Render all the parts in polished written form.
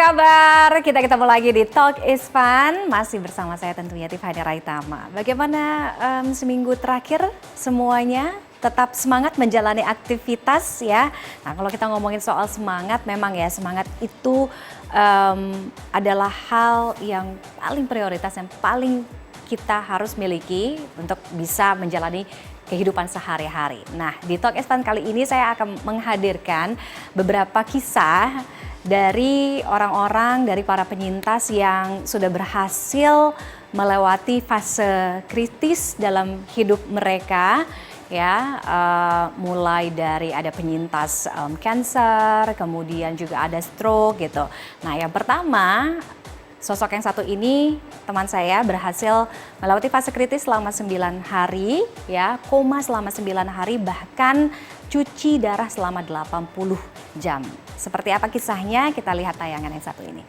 kabar? Kita ketemu lagi di Talk is Fun. Masih bersama saya tentunya Tiffany Raitama. Bagaimana seminggu terakhir semuanya? Tetap semangat menjalani aktivitas ya. Nah kalau kita ngomongin soal semangat, memang ya semangat itu adalah hal yang paling prioritas, yang paling kita harus miliki untuk bisa menjalani kehidupan sehari-hari. Nah di Talk is Fun kali ini saya akan menghadirkan beberapa kisah dari orang-orang, dari para penyintas yang sudah berhasil melewati fase kritis dalam hidup mereka. Ya, mulai dari ada penyintas kanker, kemudian juga ada stroke gitu. Nah yang pertama, sosok yang satu ini teman saya berhasil melewati fase kritis selama 9 hari, ya, koma selama 9 hari, bahkan cuci darah selama 80 jam. Seperti apa kisahnya? Kita lihat tayangan yang satu ini.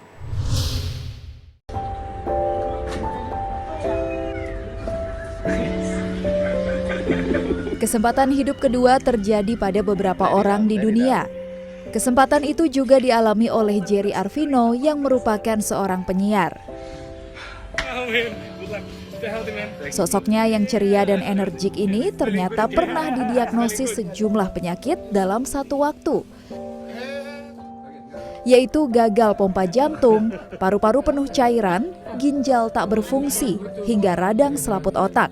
Kesempatan hidup kedua terjadi pada beberapa orang di dunia. Kesempatan itu juga dialami oleh Jerry Arvino yang merupakan seorang penyiar. Sosoknya yang ceria dan energik ini ternyata pernah didiagnosis sejumlah penyakit dalam satu waktu, yaitu gagal pompa jantung, paru-paru penuh cairan, ginjal tak berfungsi, hingga radang selaput otak.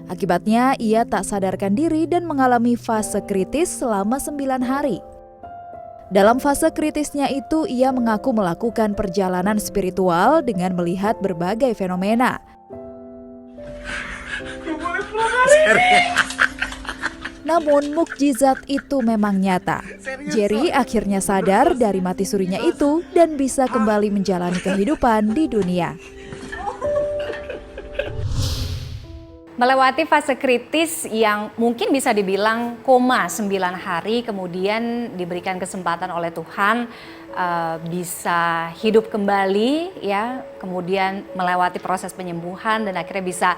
Akibatnya, ia tak sadarkan diri dan mengalami fase kritis selama 9 hari. Dalam fase kritisnya itu, ia mengaku melakukan perjalanan spiritual dengan melihat berbagai fenomena. Namun, mukjizat itu memang nyata. Jerry akhirnya sadar dari mati surinya itu dan bisa kembali menjalani kehidupan di dunia. Melewati fase kritis yang mungkin bisa dibilang koma 9 hari, kemudian diberikan kesempatan oleh Tuhan bisa hidup kembali, ya, kemudian melewati proses penyembuhan dan akhirnya bisa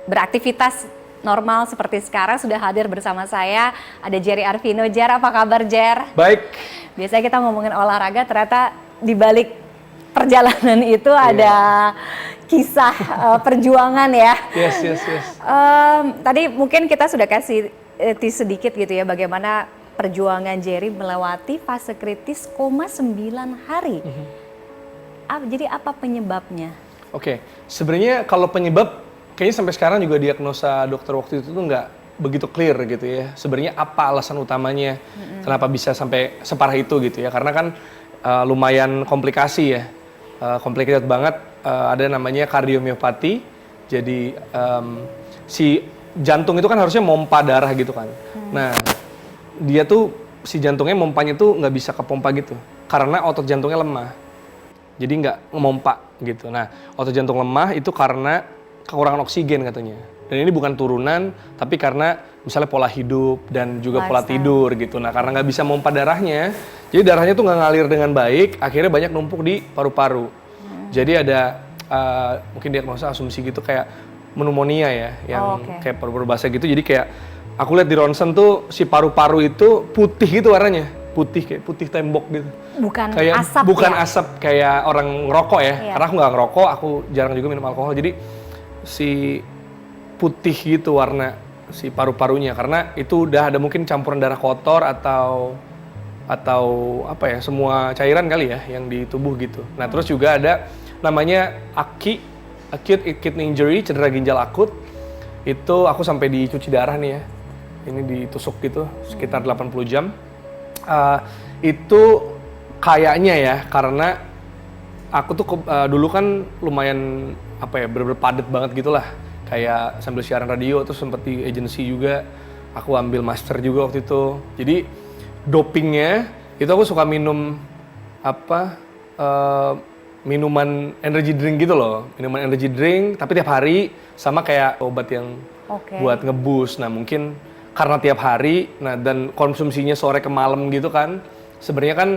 beraktivitas normal seperti sekarang. Sudah hadir bersama saya ada Jerry Arvino. Jer, apa kabar Jer? Baik. Biasanya kita ngomongin olahraga, ternyata di balik perjalanan itu ada kisah perjuangan ya. Yes. Tadi mungkin kita sudah kasih sedikit gitu ya bagaimana perjuangan Jerry melewati fase kritis koma 9 hari. Jadi apa penyebabnya? Oke, sebenarnya kalau penyebab kayaknya sampai sekarang juga diagnosa dokter waktu itu tuh nggak begitu clear gitu ya. Sebenarnya apa alasan utamanya kenapa bisa sampai separah itu gitu ya? Karena kan lumayan komplikasi ya. Complicated banget, ada namanya kardiomiopati. Jadi si jantung itu kan harusnya mompa darah gitu kan. Nah dia tuh si jantungnya mompanya tuh nggak bisa kepompa gitu karena otot jantungnya lemah. Jadi nggak memompa gitu. Nah otot jantung lemah itu karena kekurangan oksigen katanya. Dan ini bukan turunan, tapi karena misalnya pola hidup dan juga pola tidur gitu. Nah karena nggak bisa memompa darahnya, jadi darahnya tuh nggak ngalir dengan baik, akhirnya banyak numpuk di paru-paru. Jadi ada mungkin diagnosa asumsi gitu kayak pneumonia ya, yang kayak paru-paru basah gitu. Jadi kayak aku lihat di ronsen tuh si paru-paru itu putih gitu warnanya, putih kayak putih tembok gitu. Bukan kayak, asap bukan ya? Asap kayak orang ngerokok ya, karena aku nggak ngerokok, aku jarang juga minum alkohol. Jadi si putih gitu warna si paru-parunya karena itu udah ada mungkin campuran darah kotor atau apa ya, semua cairan kali ya yang di tubuh gitu. Nah terus juga ada namanya acute kidney injury, cedera ginjal akut. Itu aku sampai dicuci darah nih ya, ini ditusuk gitu sekitar 80 jam. Itu kayaknya ya karena aku tuh dulu kan lumayan apa ya, bener-bener padet banget gitulah. Kayak sambil siaran radio, terus sempet di agensi juga, aku ambil master juga waktu itu. Jadi dopingnya itu aku suka minum minuman energy drink gitu loh, minuman energy drink tapi tiap hari sama kayak obat yang buat ngeboost. Nah mungkin karena tiap hari, nah dan konsumsinya sore ke malam gitu kan, sebenarnya kan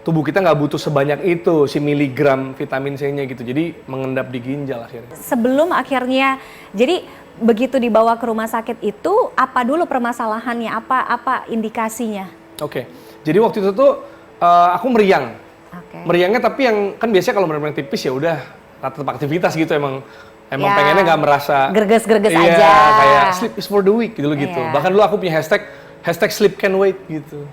tubuh kita nggak butuh sebanyak itu si miligram vitamin C-nya gitu, jadi mengendap di ginjal akhirnya. Sebelum akhirnya, jadi begitu dibawa ke rumah sakit itu apa dulu permasalahannya, apa indikasinya? Oke, jadi waktu itu tuh aku meriang Oke. Meriangnya tapi yang kan biasanya kalau meriang tipis ya udah tetap aktivitas gitu emang Ya. pengennya nggak merasa Gerges-gerges iya, aja. kayak sleep is for the weak gitu. Iya. Bahkan dulu aku punya hashtag sleep can wait gitu.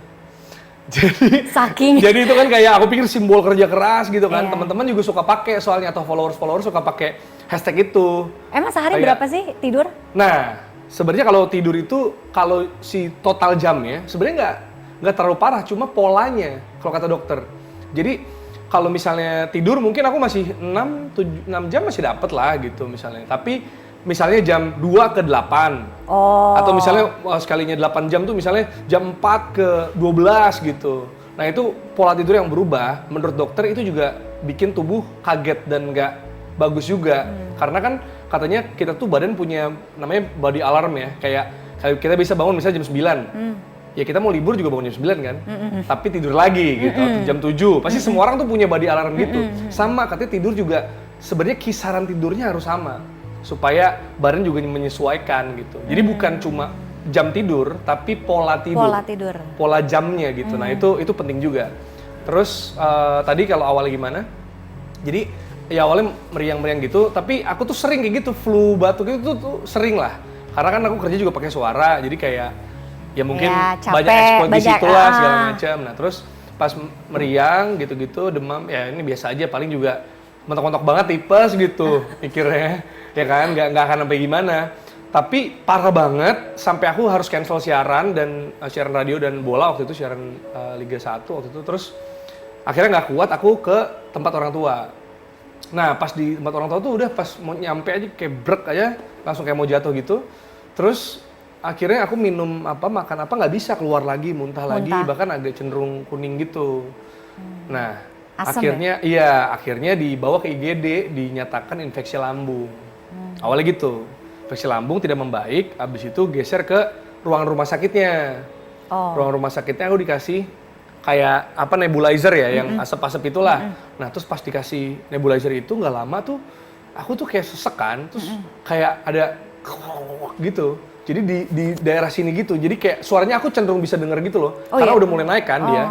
Saking. Jadi itu kan kayak aku pikir simbol kerja keras gitu kan. Iya. Teman-teman juga suka pakai soalnya atau followers suka pakai hashtag itu. Emang sehari Kayak- berapa sih tidur? Nah, sebenarnya kalau tidur itu kalau si total jamnya sebenarnya nggak terlalu parah, cuma polanya kalau kata dokter. Jadi kalau misalnya tidur mungkin aku masih 6 jam masih dapat lah gitu misalnya. Tapi misalnya jam 2 ke 8 Oh. atau misalnya sekalinya 8 jam tuh misalnya jam 4 ke 12 gitu. Nah itu pola tidur yang berubah, menurut dokter itu juga bikin tubuh kaget dan nggak bagus juga. Karena kan katanya kita tuh badan punya namanya body alarm ya, kayak kita bisa bangun misalnya jam 9. Ya kita mau libur juga bangun jam 9 kan, tapi tidur lagi gitu, atau jam 7. Pasti semua orang tuh punya body alarm gitu. Sama katanya tidur juga sebenarnya kisaran tidurnya harus sama supaya badan juga menyesuaikan gitu. Jadi bukan cuma jam tidur, tapi pola tidur. Pola tidur. Pola jamnya gitu. Nah itu penting juga. Terus tadi kalau awalnya gimana? Jadi ya awalnya meriang-meriang gitu, tapi aku tuh sering kayak gitu, flu, batuk itu tuh sering lah. Karena kan aku kerja juga pakai suara, jadi kayak ya mungkin Ya, capek, banyak ekspor di situ lah banyak, segala macam. Nah terus pas meriang gitu-gitu, demam, ya ini biasa aja, paling juga mentok-mentok banget tipes gitu pikirnya, ya kan, nggak akan sampai gimana. Tapi parah banget, sampai aku harus cancel siaran dan siaran radio dan bola waktu itu, siaran Liga 1 waktu itu. Terus akhirnya nggak kuat, aku ke tempat orang tua. Nah pas di tempat orang tua tuh udah pas mau nyampe aja kayak brek aja, langsung kayak mau jatuh gitu. Terus akhirnya aku minum makan apa nggak bisa, keluar lagi, muntah lagi, bahkan agak cenderung kuning gitu. Nah Asem akhirnya dibawa ke IGD, dinyatakan infeksi lambung. Awalnya gitu, infeksi lambung tidak membaik, abis itu geser ke ruang rumah sakitnya. Ruang rumah sakitnya aku dikasih kayak nebulizer ya, yang asap-asap itulah. Nah terus pas dikasih nebulizer itu nggak lama tuh, aku tuh kayak sesek kan, terus kayak ada gitu. Jadi di daerah sini gitu, jadi kayak suaranya aku cenderung bisa denger gitu loh, karena udah mulai naik kan dia.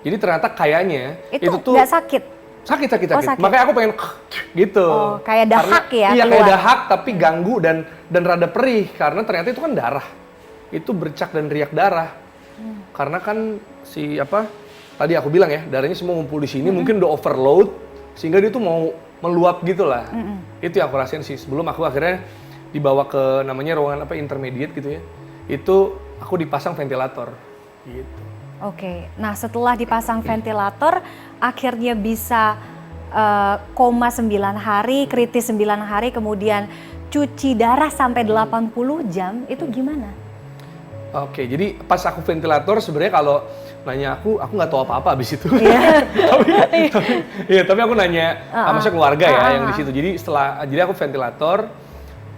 Jadi ternyata kayaknya itu tuh nggak sakit? sakit. sakit. Makanya aku pengen gitu. Kayak dahak ya, Iya keluar. kayak dahak tapi ganggu dan rada perih karena ternyata itu kan darah. Itu bercak dan riak darah. Karena kan tadi aku bilang ya, darahnya semua ngumpul di sini, mungkin udah overload sehingga dia tuh mau meluap gitu lah. Itu yang aku rasain sih. Sebelum aku akhirnya dibawa ke namanya ruangan intermediate gitu ya. Itu aku dipasang ventilator gitu. Oke, nah setelah dipasang ventilator, akhirnya bisa koma 9 hari, kritis 9 hari, kemudian cuci darah sampai 80 jam, itu gimana? Oke, jadi pas aku ventilator sebenarnya kalau nanya aku nggak tahu apa-apa abis itu. tapi aku nanya maksudnya keluarga ya yang di situ. Jadi aku ventilator,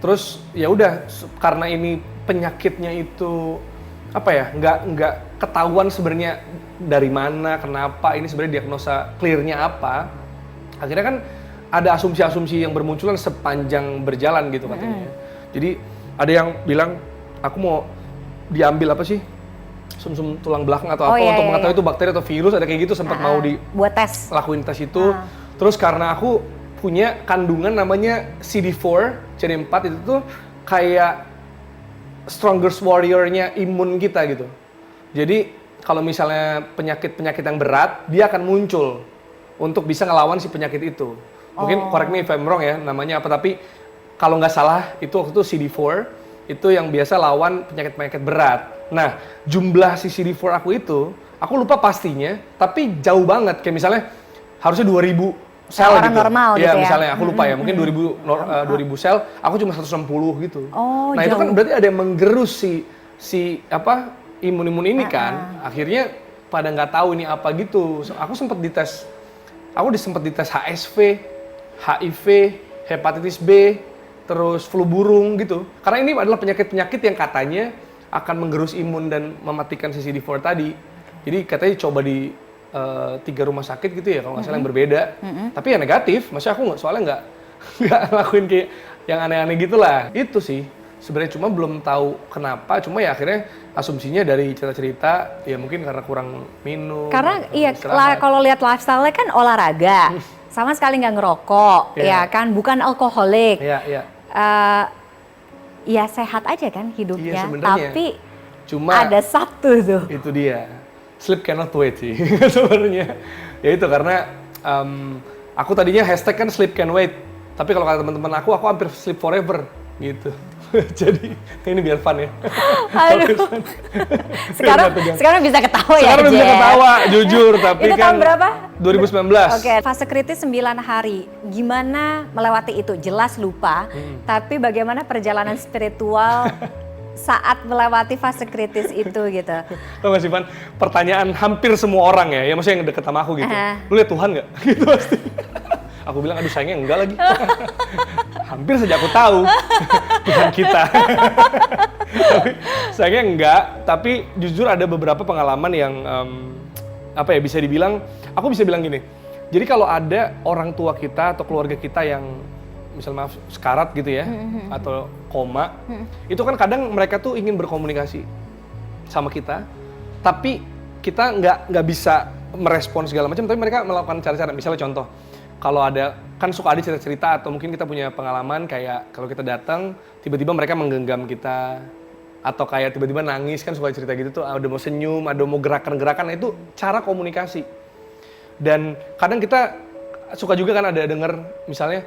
terus ya udah karena ini penyakitnya itu nggak ketahuan sebenarnya dari mana, kenapa, ini sebenarnya diagnosa clear-nya apa. Akhirnya kan ada asumsi-asumsi yang bermunculan sepanjang berjalan gitu katanya. Jadi ada yang bilang aku mau diambil sumsum tulang belakang atau untuk mengetahui itu bakteri atau virus, ada kayak gitu, sempat mau buat tes. Lakuin tes itu. Terus karena aku punya kandungan namanya CD4, CD4 itu tuh kayak strongest warrior-nya imun kita gitu. Jadi kalau misalnya penyakit-penyakit yang berat, dia akan muncul untuk bisa ngelawan si penyakit itu. Mungkin correct me if I'm wrong ya, namanya apa, tapi kalau nggak salah itu waktu itu CD4, itu yang biasa lawan penyakit-penyakit berat. Nah, jumlah si CD4 aku lupa pastinya, tapi jauh banget. Kayak misalnya harusnya 2000 sel orang gitu. normal gitu ya. Misalnya aku lupa ya, mungkin 2000 sel, aku cuma 160 gitu. Nah, itu kan berarti ada yang menggerus si imun-imun ini kan. Akhirnya pada nggak tahu ini apa gitu. Aku sempat dites HSV, HIV, hepatitis B, terus flu burung gitu. Karena ini adalah penyakit-penyakit yang katanya akan menggerus imun dan mematikan si CD4 tadi. Jadi katanya coba di 3 rumah sakit gitu ya, kalau nggak salah yang berbeda. Tapi ya negatif, maksudnya aku soalnya nggak ngelakuin kayak yang aneh-aneh gitulah. Itu sih. sebenarnya, cuma belum tahu kenapa. Cuma ya akhirnya asumsinya dari cerita-cerita ya mungkin karena kurang minum. Karena iya istirahat. kalau lihat lifestyle-nya kan olahraga, sama sekali nggak ngerokok, Iya. ya kan, bukan alkoholik. Iya. Ya sehat aja kan hidupnya, Iya, sebenarnya. tapi Cuma ada satu tuh. itu dia, sleep cannot wait sih sebenarnya. Ya itu karena aku tadinya hashtag kan sleep can wait, tapi kalau kata teman-teman aku hampir sleep forever gitu. Jadi ini biar fun ya. Aduh. sekarang bisa ketawa ya, Sekarang bisa Jer? ketawa, jujur, tapi Itu kan tahun berapa? 2019. Oke, fase kritis 9 hari. Gimana melewati itu? Jelas lupa, tapi bagaimana perjalanan spiritual saat melewati fase kritis itu gitu? Tau gak sih, Van? Pertanyaan hampir semua orang ya maksudnya yang deket sama aku gitu. Lu lihat Tuhan nggak? Gitu pasti. Aku bilang, aduh sayangnya enggak lagi. Hampir saja aku tahu Tuhan kita. Tapi sayangnya enggak, tapi jujur ada beberapa pengalaman yang apa ya, bisa dibilang, aku bisa bilang gini. Jadi kalau ada orang tua kita atau keluarga kita yang misal maaf sekarat gitu ya, atau koma, itu kan kadang mereka tuh ingin berkomunikasi sama kita, tapi kita nggak bisa merespon segala macam, tapi mereka melakukan cara-cara. Misalnya contoh, kalau ada, kan suka ada cerita-cerita atau mungkin kita punya pengalaman kayak kalau kita datang, tiba-tiba mereka menggenggam kita, atau kayak tiba-tiba nangis, kan suka cerita gitu tuh, ada mau senyum, ada mau gerakan-gerakan, nah itu cara komunikasi. Dan kadang kita suka juga kan ada denger, misalnya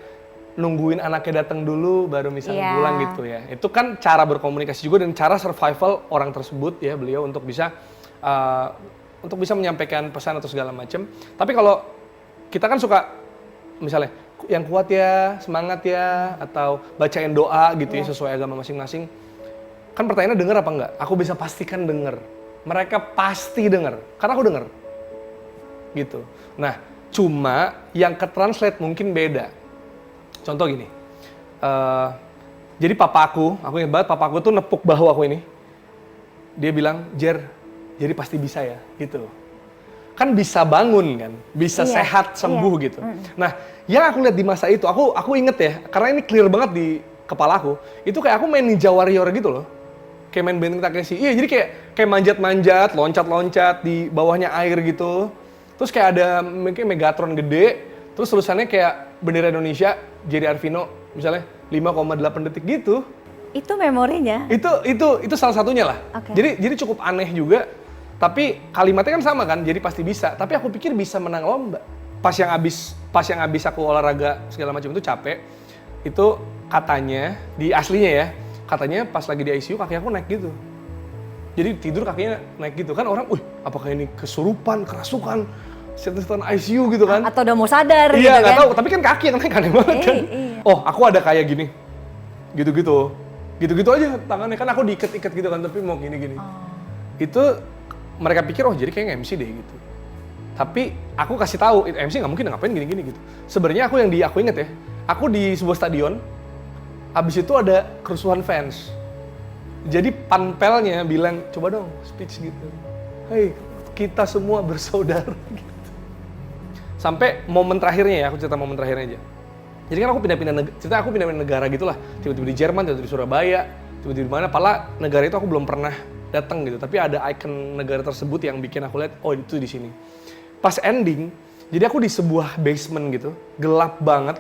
nungguin anaknya datang dulu baru misalnya pulang gitu ya. Itu kan cara berkomunikasi juga dan cara survival orang tersebut ya, beliau untuk bisa menyampaikan pesan atau segala macam. Tapi kalau kita kan suka misalnya yang kuat ya, semangat ya, atau bacain doa gitu ya sesuai agama masing-masing. Kan pertanyaannya denger apa enggak? Aku bisa pastikan denger. Mereka pasti denger, karena aku denger. Gitu. Nah, cuma yang ke-translate mungkin beda. Contoh gini, jadi aku ingat banget papa aku tuh nepuk bahu aku ini. Dia bilang, Jer, jadi pasti bisa ya, gitu. Kan bisa bangun kan, bisa sehat, sembuh gitu. Nah, yang aku lihat di masa itu, aku inget ya, karena ini clear banget di kepala aku, itu kayak aku main Ninja Warrior gitu loh. Kayak main Benteng Takeshi. Iya, jadi kayak manjat-manjat, loncat-loncat di bawahnya air gitu. Terus kayak ada mungkin Megatron gede, terus tulisannya kayak bendera Indonesia, Jerry Arvino, misalnya 5,8 detik gitu. Itu memorinya? Itu salah satunya lah. Okay. Jadi cukup aneh juga. Tapi kalimatnya kan sama kan, jadi pasti bisa. Tapi aku pikir bisa menang lomba. Pas yang abis aku olahraga segala macam itu capek, itu katanya di aslinya ya, katanya pas lagi di ICU kaki aku naik gitu. Jadi tidur kakinya naik gitu kan, orang, apakah ini kesurupan, kerasukan, setan ICU gitu kan? Atau udah mau sadar gitu iya, kan? nggak tahu. Tapi kan kaki yang naik aneh banget kan. Iya. Oh, aku ada kayak gini, gitu-gitu aja tangannya kan aku diikat-ikat gitu kan, tapi mau gini-gini. Itu mereka pikir jadi kayak MC deh gitu. Tapi aku kasih tahu, MC nggak mungkin ngapain gini-gini gitu. Sebenarnya aku inget ya, aku di sebuah stadion, abis itu ada kerusuhan fans. Jadi panpelnya bilang, coba dong speech gitu. Hei, kita semua bersaudara gitu. Sampai momen terakhirnya ya, aku cerita momen terakhirnya aja. Jadi kan aku pindah-pindah negara gitu lah. Tiba-tiba di Jerman, tiba-tiba di Surabaya, tiba-tiba di mana. Padahal negara itu aku belum pernah datang gitu. Tapi ada icon negara tersebut yang bikin aku lihat, oh itu di sini. Pas ending, jadi aku di sebuah basement gitu, gelap banget.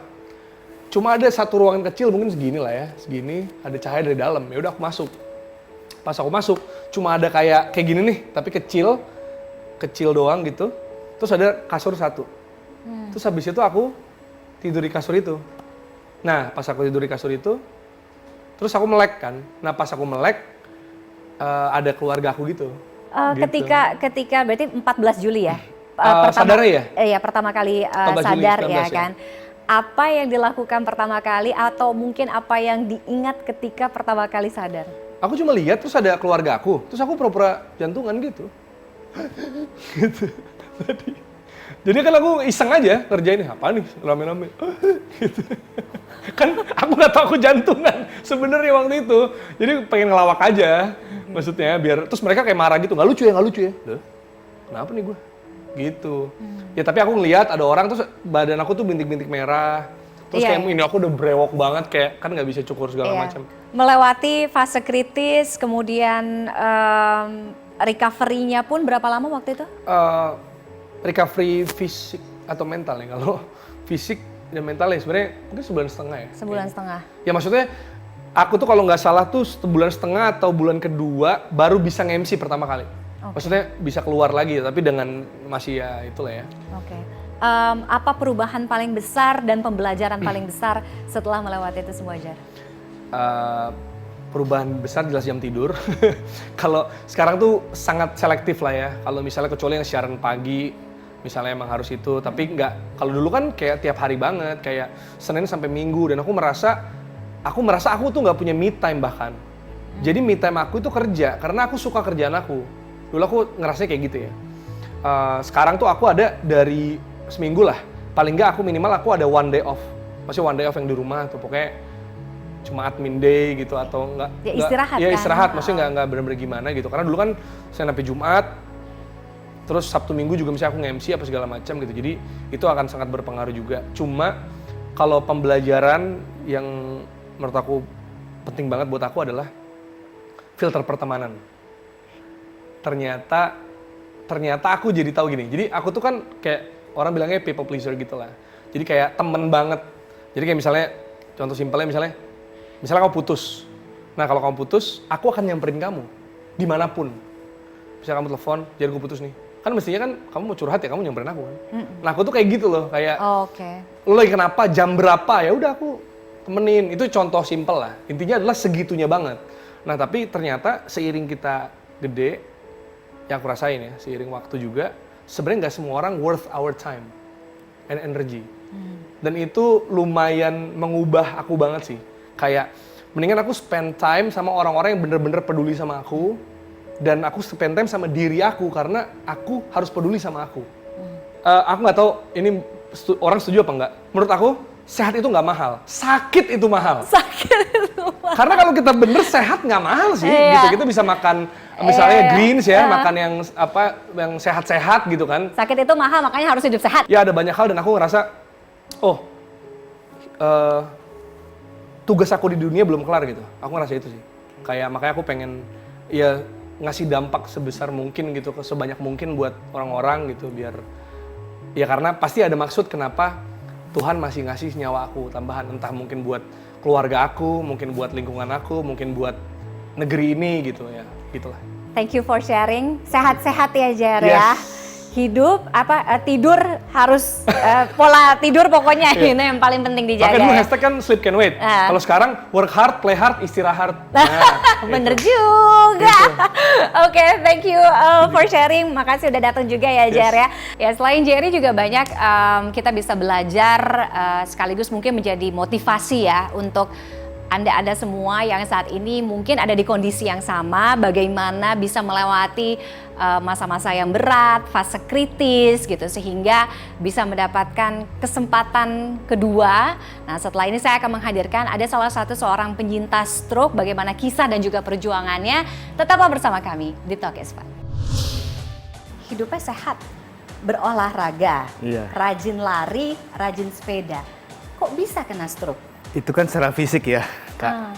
Cuma ada satu ruangan kecil, mungkin segini lah ya, segini, ada cahaya dari dalam. Ya udah aku masuk. Pas aku masuk, cuma ada kayak gini nih, tapi kecil doang gitu. Terus ada kasur satu. Terus habis itu aku tidur di kasur itu. Nah, pas aku tidur di kasur itu, terus aku melek kan. Nah, pas aku melek, ada keluarga aku gitu. Ketika berarti 14 Juli ya? Sadarnya ya? Iya, pertama kali sadar Juli, 19, ya kan? Apa yang dilakukan pertama kali atau mungkin apa yang diingat ketika pertama kali sadar? Aku cuma lihat terus ada keluarga aku, terus aku pura-pura jantungan gitu. Gitu. Jadi kan aku iseng aja ngerjain, apa nih rame-rame. Gitu. Kan aku nggak tahu aku jantungan sebenarnya waktu itu. Jadi pengen ngelawak aja, maksudnya biar terus mereka kayak marah gitu, nggak lucu ya. Duh, kenapa nih gue? Gitu. Ya tapi aku ngelihat ada orang terus badan aku tuh bintik-bintik merah. Terus Iya, kayak ini aku udah brewok banget, kayak kan nggak bisa cukur segala Iya. macam. Melewati fase kritis, kemudian recovery-nya pun berapa lama waktu itu? Recovery fisik atau mental ya, kalau fisik dan mental ya sebenarnya mungkin 1,5 bulan ya. Sebulan setengah. Ya maksudnya aku tuh kalau nggak salah tuh 1,5 bulan atau bulan kedua baru bisa nge-MC pertama kali. Maksudnya bisa keluar lagi, tapi dengan masih ya itulah ya. Oke. Apa perubahan paling besar dan pembelajaran paling besar setelah melewati itu semua, Jar? Perubahan besar jelas jam tidur. Kalau sekarang tuh sangat selektif lah ya. Kalau misalnya kecuali yang siaran pagi, misalnya emang harus itu. Tapi nggak. Kalau dulu kan kayak tiap hari banget, kayak Senin sampai Minggu. Dan aku merasa aku tuh nggak punya me time bahkan. Jadi me time aku itu kerja, karena aku suka kerjaan aku. Dulu aku ngerasanya kayak gitu ya. Sekarang tuh aku ada dari seminggu lah. Paling nggak aku minimal aku ada one day off. Maksudnya one day off yang di rumah tuh pokoknya cuma admin day gitu atau enggak. Ya istirahat ya kan? istirahat, maksudnya nggak benar-benar gimana gitu. Karena dulu kan Senin sampai Jumat, terus Sabtu Minggu juga misalnya aku nge-MC apa segala macam gitu. Jadi itu akan sangat berpengaruh juga. Cuma kalau pembelajaran yang menurut aku penting banget buat aku adalah filter pertemanan. Ternyata aku jadi tahu gini. Jadi aku tuh kan kayak orang bilangnya people pleaser gitu lah. Jadi kayak temen banget. Jadi kayak misalnya, contoh simpelnya misalnya kamu putus. Nah kalau kamu putus, aku akan nyamperin kamu dimanapun. Misalnya kamu telepon, jadi aku putus nih. Kan mestinya kan kamu mau curhat ya kamu nyamperin aku kan. Nah aku tuh kayak gitu loh, kayak lo lagi kenapa, jam berapa, ya udah aku temenin. Itu contoh simpel lah. Intinya adalah segitunya banget. Nah tapi ternyata seiring kita gede, yang aku rasain ya, seiring waktu juga, sebenarnya nggak semua orang worth our time and energy. Dan itu lumayan mengubah aku banget sih. Kayak mendingan aku spend time sama orang-orang yang bener-bener peduli sama aku, dan aku spend time sama diri aku karena aku harus peduli sama aku. Aku nggak tahu ini orang setuju apa nggak. Menurut aku sehat itu nggak mahal, sakit itu mahal. Karena kalau kita bener sehat nggak mahal sih. Gitu kita bisa makan misalnya greens ya, makan yang yang sehat-sehat gitu kan. Sakit itu mahal, makanya harus hidup sehat. Ya ada banyak hal dan aku ngerasa tugas aku di dunia belum kelar gitu. Aku ngerasa itu sih. Kayak makanya aku pengen ya ngasih dampak sebesar mungkin gitu, sebanyak mungkin buat orang-orang gitu, biar ya karena pasti ada maksud kenapa Tuhan masih ngasih nyawa aku tambahan, entah mungkin buat keluarga aku, mungkin buat lingkungan aku, mungkin buat negeri ini gitu ya, gitulah. Thank you for sharing. Sehat-sehat ya Jar ya. Hidup tidur harus pola tidur pokoknya ini yang paling penting dijaga. Makanya dulu hashtag kan sleep can wait. Kalau sekarang work hard, play hard, istirahat. Bener juga. Oke, thank you for sharing. Makasih udah datang juga ya Jar ya. Ya selain Jerry juga banyak kita bisa belajar sekaligus mungkin menjadi motivasi ya untuk Anda semua yang saat ini mungkin ada di kondisi yang sama, bagaimana bisa melewati masa-masa yang berat, fase kritis gitu, sehingga bisa mendapatkan kesempatan kedua. Nah setelah ini saya akan menghadirkan ada seorang penyintas stroke, bagaimana kisah dan juga perjuangannya. Tetaplah bersama kami di Talk is Fun. Hidupnya sehat, berolahraga, rajin lari, rajin sepeda. Kok bisa kena stroke? Itu kan secara fisik ya, Kak.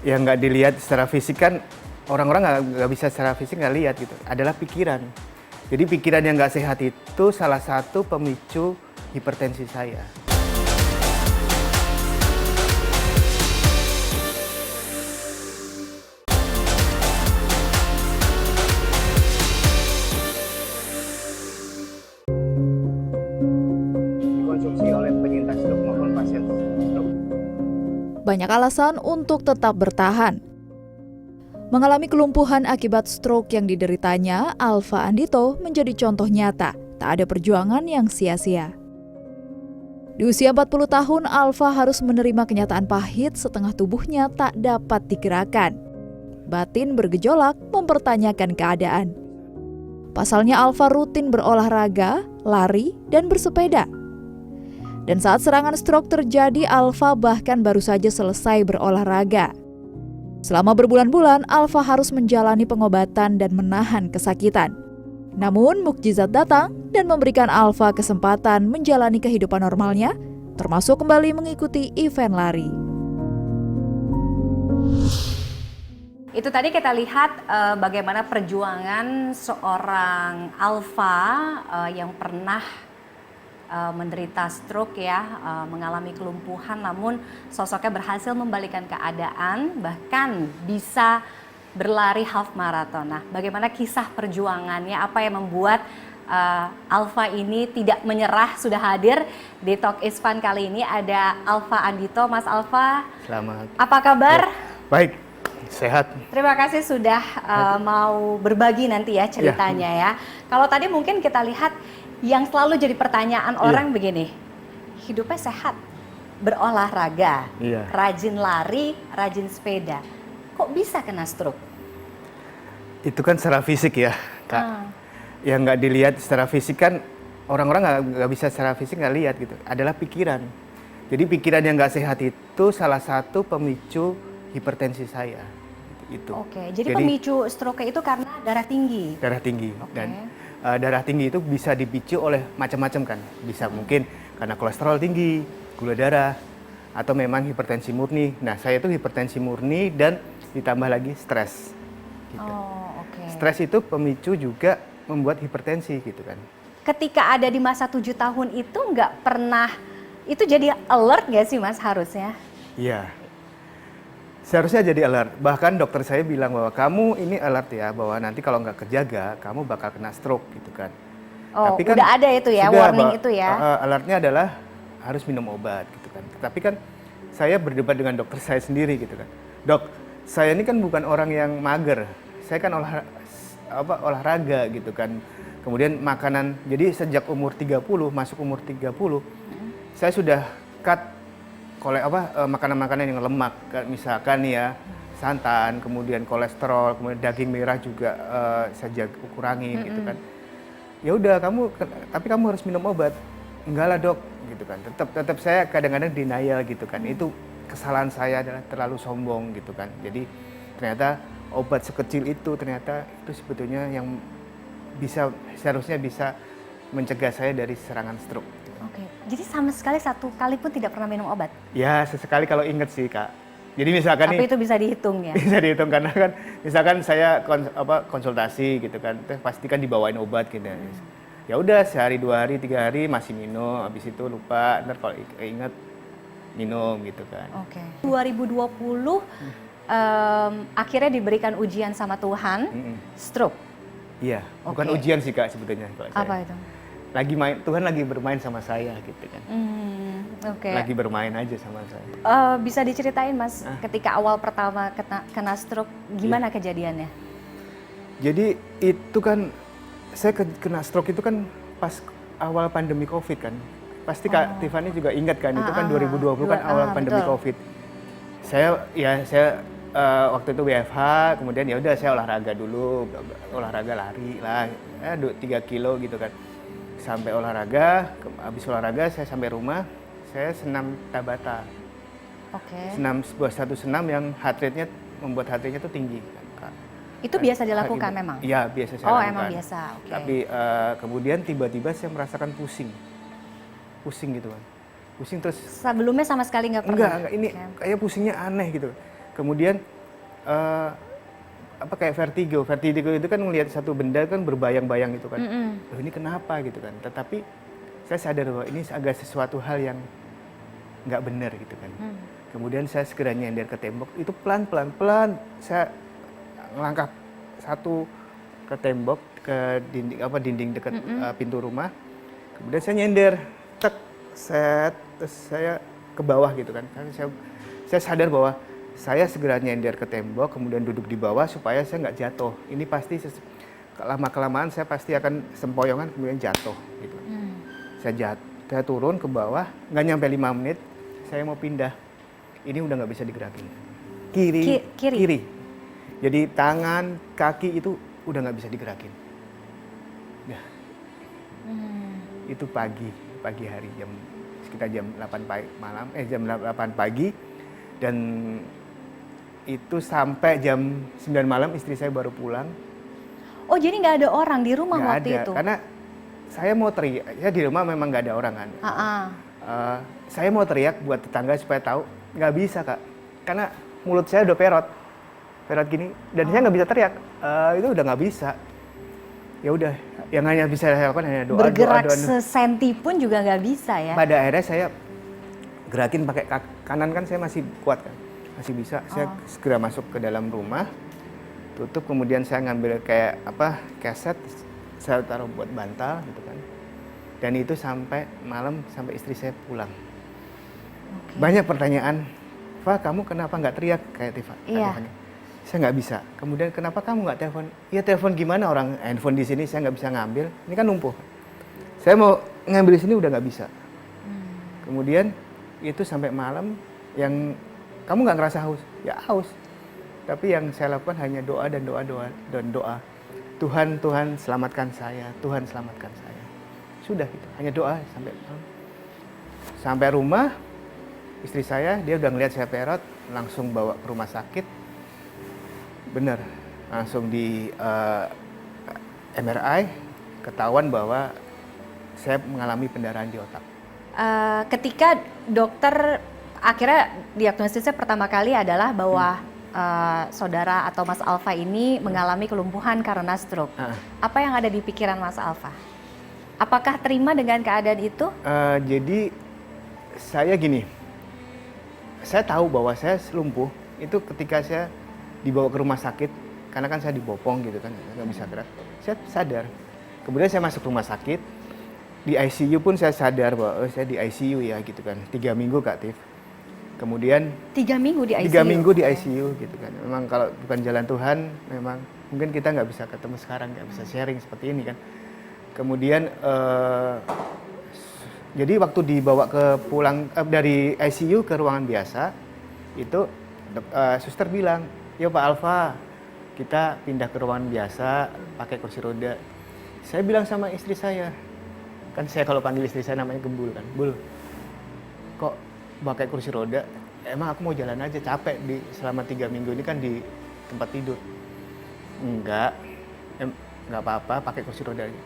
Yang nggak dilihat secara fisik kan, orang-orang nggak bisa secara fisik nggak lihat gitu. Adalah pikiran. Jadi pikiran yang nggak sehat itu salah satu pemicu hipertensi saya. Dikonsumsi oleh penyintas stroke maupun pasien stroke. Banyak alasan untuk tetap bertahan. Mengalami kelumpuhan akibat stroke yang dideritanya, Alfa Andito menjadi contoh nyata, tak ada perjuangan yang sia-sia. Di usia 40 tahun, Alfa harus menerima kenyataan pahit setengah tubuhnya tak dapat digerakkan. Batin bergejolak mempertanyakan keadaan. Pasalnya Alfa rutin berolahraga, lari, dan bersepeda. Dan saat serangan stroke terjadi, Alfa bahkan baru saja selesai berolahraga. Selama berbulan-bulan, Alfa harus menjalani pengobatan dan menahan kesakitan. Namun, mukjizat datang dan memberikan Alfa kesempatan menjalani kehidupan normalnya termasuk kembali mengikuti event lari. Itu tadi kita lihat bagaimana perjuangan seorang Alfa yang pernah menderita stroke ya, mengalami kelumpuhan, namun sosoknya berhasil membalikan keadaan, bahkan bisa berlari half marathon. Nah, bagaimana kisah perjuangannya, apa yang membuat Alfa ini tidak menyerah? Sudah hadir di Talk is Fun kali ini ada Alfa Andito. Mas Alfa, Selamat. apa kabar? Baik, sehat. Terima kasih sudah mau berbagi nanti ya ceritanya ya. Kalau tadi mungkin kita lihat yang selalu jadi pertanyaan orang begini, hidupnya sehat, berolahraga, rajin lari, rajin sepeda, kok bisa kena stroke? Itu kan secara fisik ya, Kak. Yang nggak dilihat secara fisik kan, orang-orang nggak bisa secara fisik nggak lihat gitu. Adalah pikiran. Jadi pikiran yang nggak sehat itu salah satu pemicu hipertensi saya. Itu. Oke, jadi pemicu stroke itu karena darah tinggi. Darah tinggi. Dan darah tinggi itu bisa dipicu oleh macam-macam kan. Bisa mungkin karena kolesterol tinggi, gula darah, atau memang hipertensi murni. Nah, saya itu hipertensi murni dan ditambah lagi stres. Gitu. Stres itu pemicu juga membuat hipertensi gitu kan. Ketika ada di masa 7 tahun itu nggak pernah, itu jadi alert nggak sih Mas harusnya? Iya. Seharusnya jadi alert. Bahkan dokter saya bilang bahwa kamu ini alert ya, bahwa nanti kalau nggak kejaga, kamu bakal kena stroke gitu kan. Oh, tapi kan udah ada itu ya, warning itu ya? Alertnya adalah harus minum obat gitu kan. Tapi kan saya berdebat dengan dokter saya sendiri gitu kan. Dok, saya ini kan bukan orang yang mager. Saya kan olahraga gitu kan. Kemudian makanan, jadi sejak umur 30, masuk umur 30, saya sudah cut makanan-makanan yang lemak, misalkan ya santan, kemudian kolesterol, kemudian daging merah juga saya kurangin gitu kan. Ya udah tapi kamu harus minum obat. Enggak lah dok, gitu kan. Tetap saya kadang-kadang denial gitu kan. Itu kesalahan saya adalah terlalu sombong gitu kan. Jadi ternyata obat sekecil itu ternyata itu sebetulnya yang seharusnya bisa mencegah saya dari serangan stroke. Oke, jadi sama sekali satu kali pun tidak pernah minum obat? Ya, sesekali kalau inget sih, Kak. Jadi misalkan tapi itu bisa dihitung ya? Bisa dihitung karena kan misalkan saya konsultasi gitu kan, pasti kan dibawain obat gitu. Ya udah sehari, 2 hari, 3 hari masih minum, habis itu lupa, ntar kalau inget minum gitu kan. Oke. 2020 akhirnya diberikan ujian sama Tuhan, stroke. Iya, bukan ujian sih Kak sebetulnya. Apa itu? Tuhan lagi bermain sama saya gitu kan. Lagi bermain aja sama saya. Bisa diceritain Mas, ketika awal pertama kena stroke, gimana kejadiannya? Jadi itu kan, saya kena stroke itu kan pas awal pandemi COVID kan. Pasti Kak Tiffany juga ingat kan, itu kan 2020 kan awal pandemi COVID. Saya waktu itu WFH, kemudian ya udah saya olahraga dulu, olahraga lari lah, 3 kilo gitu kan. Sampai olahraga, habis olahraga saya sampai rumah, saya senam Tabata. Sebuah satu senam yang heart rate-nya membuat heart rate-nya tuh tinggi kan, Kak. Itu biasa dilakukan memang? Iya, biasa saya lakukan. Emang biasa. Tapi kemudian tiba-tiba saya merasakan pusing gitu kan. Pusing terus. Sebelumnya sama sekali nggak pernah? Enggak, ini kayak pusingnya aneh gitu. Kemudian kayak vertigo itu kan melihat satu benda kan berbayang-bayang gitu kan. Loh, ini kenapa gitu kan. Tetapi saya sadar bahwa ini agak sesuatu hal yang nggak benar gitu kan. Kemudian saya segera nyender ke tembok, itu pelan saya ngelangkah satu ke tembok, ke dinding dekat pintu rumah. Kemudian saya nyender, terus saya ke bawah gitu kan. Saya sadar bahwa saya segera nyender ke tembok, kemudian duduk di bawah supaya saya nggak jatuh. Ini pasti lama-kelamaan saya pasti akan sempoyongan kemudian jatuh gitu. Saya turun ke bawah, nggak nyampe 5 menit, saya mau pindah. Ini udah nggak bisa digerakin. Kiri. Jadi tangan, kaki itu udah nggak bisa digerakin. Ya. Itu pagi hari sekitar jam 8 pagi dan itu sampai jam 9 malam istri saya baru pulang. Oh, jadi nggak ada orang di rumah waktu itu? Karena saya mau teriak, ya di rumah memang nggak ada orang kan. Saya mau teriak buat tetangga supaya tahu, nggak bisa Kak. Karena mulut saya udah perot gini, dan saya nggak bisa teriak. Itu udah nggak bisa. Ya udah, yang hanya bisa saya lakukan hanya doa. Bergerak doa. sesenti pun juga nggak bisa ya? Pada akhirnya saya gerakin pakai kanan kan saya masih kuat kan, masih bisa. Saya segera masuk ke dalam rumah, tutup, kemudian saya ngambil kayak keset, saya taruh buat bantal gitu kan. Dan itu sampai malam, sampai istri saya pulang. Banyak pertanyaan, Fa, kamu kenapa nggak teriak kayak Tifa? Iya. Saya nggak bisa. Kemudian kenapa kamu nggak telepon? Ya telepon gimana, orang handphone di sini saya nggak bisa ngambil. Ini kan numpuk. Saya mau ngambil di sini udah nggak bisa. Kemudian itu sampai malam, yang kamu nggak ngerasa haus? Ya haus. Tapi yang saya lakukan hanya doa dan doa. Tuhan selamatkan saya. Tuhan selamatkan saya. Sudah gitu. Hanya doa sampai malam. Sampai rumah, istri saya dia udah ngeliat saya perot, langsung bawa ke rumah sakit. Bener, langsung di MRI, ketahuan bahwa saya mengalami pendarahan di otak. Ketika dokter akhirnya diagnosisnya pertama kali adalah bahwa saudara atau Mas Alfa ini mengalami kelumpuhan karena stroke. Apa yang ada di pikiran Mas Alfa? Apakah terima dengan keadaan itu? Jadi saya gini, saya tahu bahwa saya lumpuh itu ketika saya dibawa ke rumah sakit, karena kan saya dibopong gitu kan, nggak bisa gerak. Saya sadar. Kemudian saya masuk rumah sakit, di ICU pun saya sadar bahwa saya di ICU ya gitu kan. 3 minggu Kak Tif. Kemudian 3 minggu di ICU? 3 minggu di ICU gitu kan. Memang kalau bukan jalan Tuhan, memang mungkin kita nggak bisa ketemu sekarang, nggak bisa sharing seperti ini kan. Kemudian jadi waktu dibawa dari ICU ke ruangan biasa, itu suster bilang, "Yo Pak Alfa, kita pindah ke ruangan biasa pakai kursi roda." Saya bilang sama istri saya, kan saya kalau panggil istri saya namanya Gembul kan, "Bul, kok pakai kursi roda? Emang aku mau jalan aja, capek selama 3 minggu ini kan di tempat tidur." "Enggak, enggak apa-apa, pakai kursi roda aja."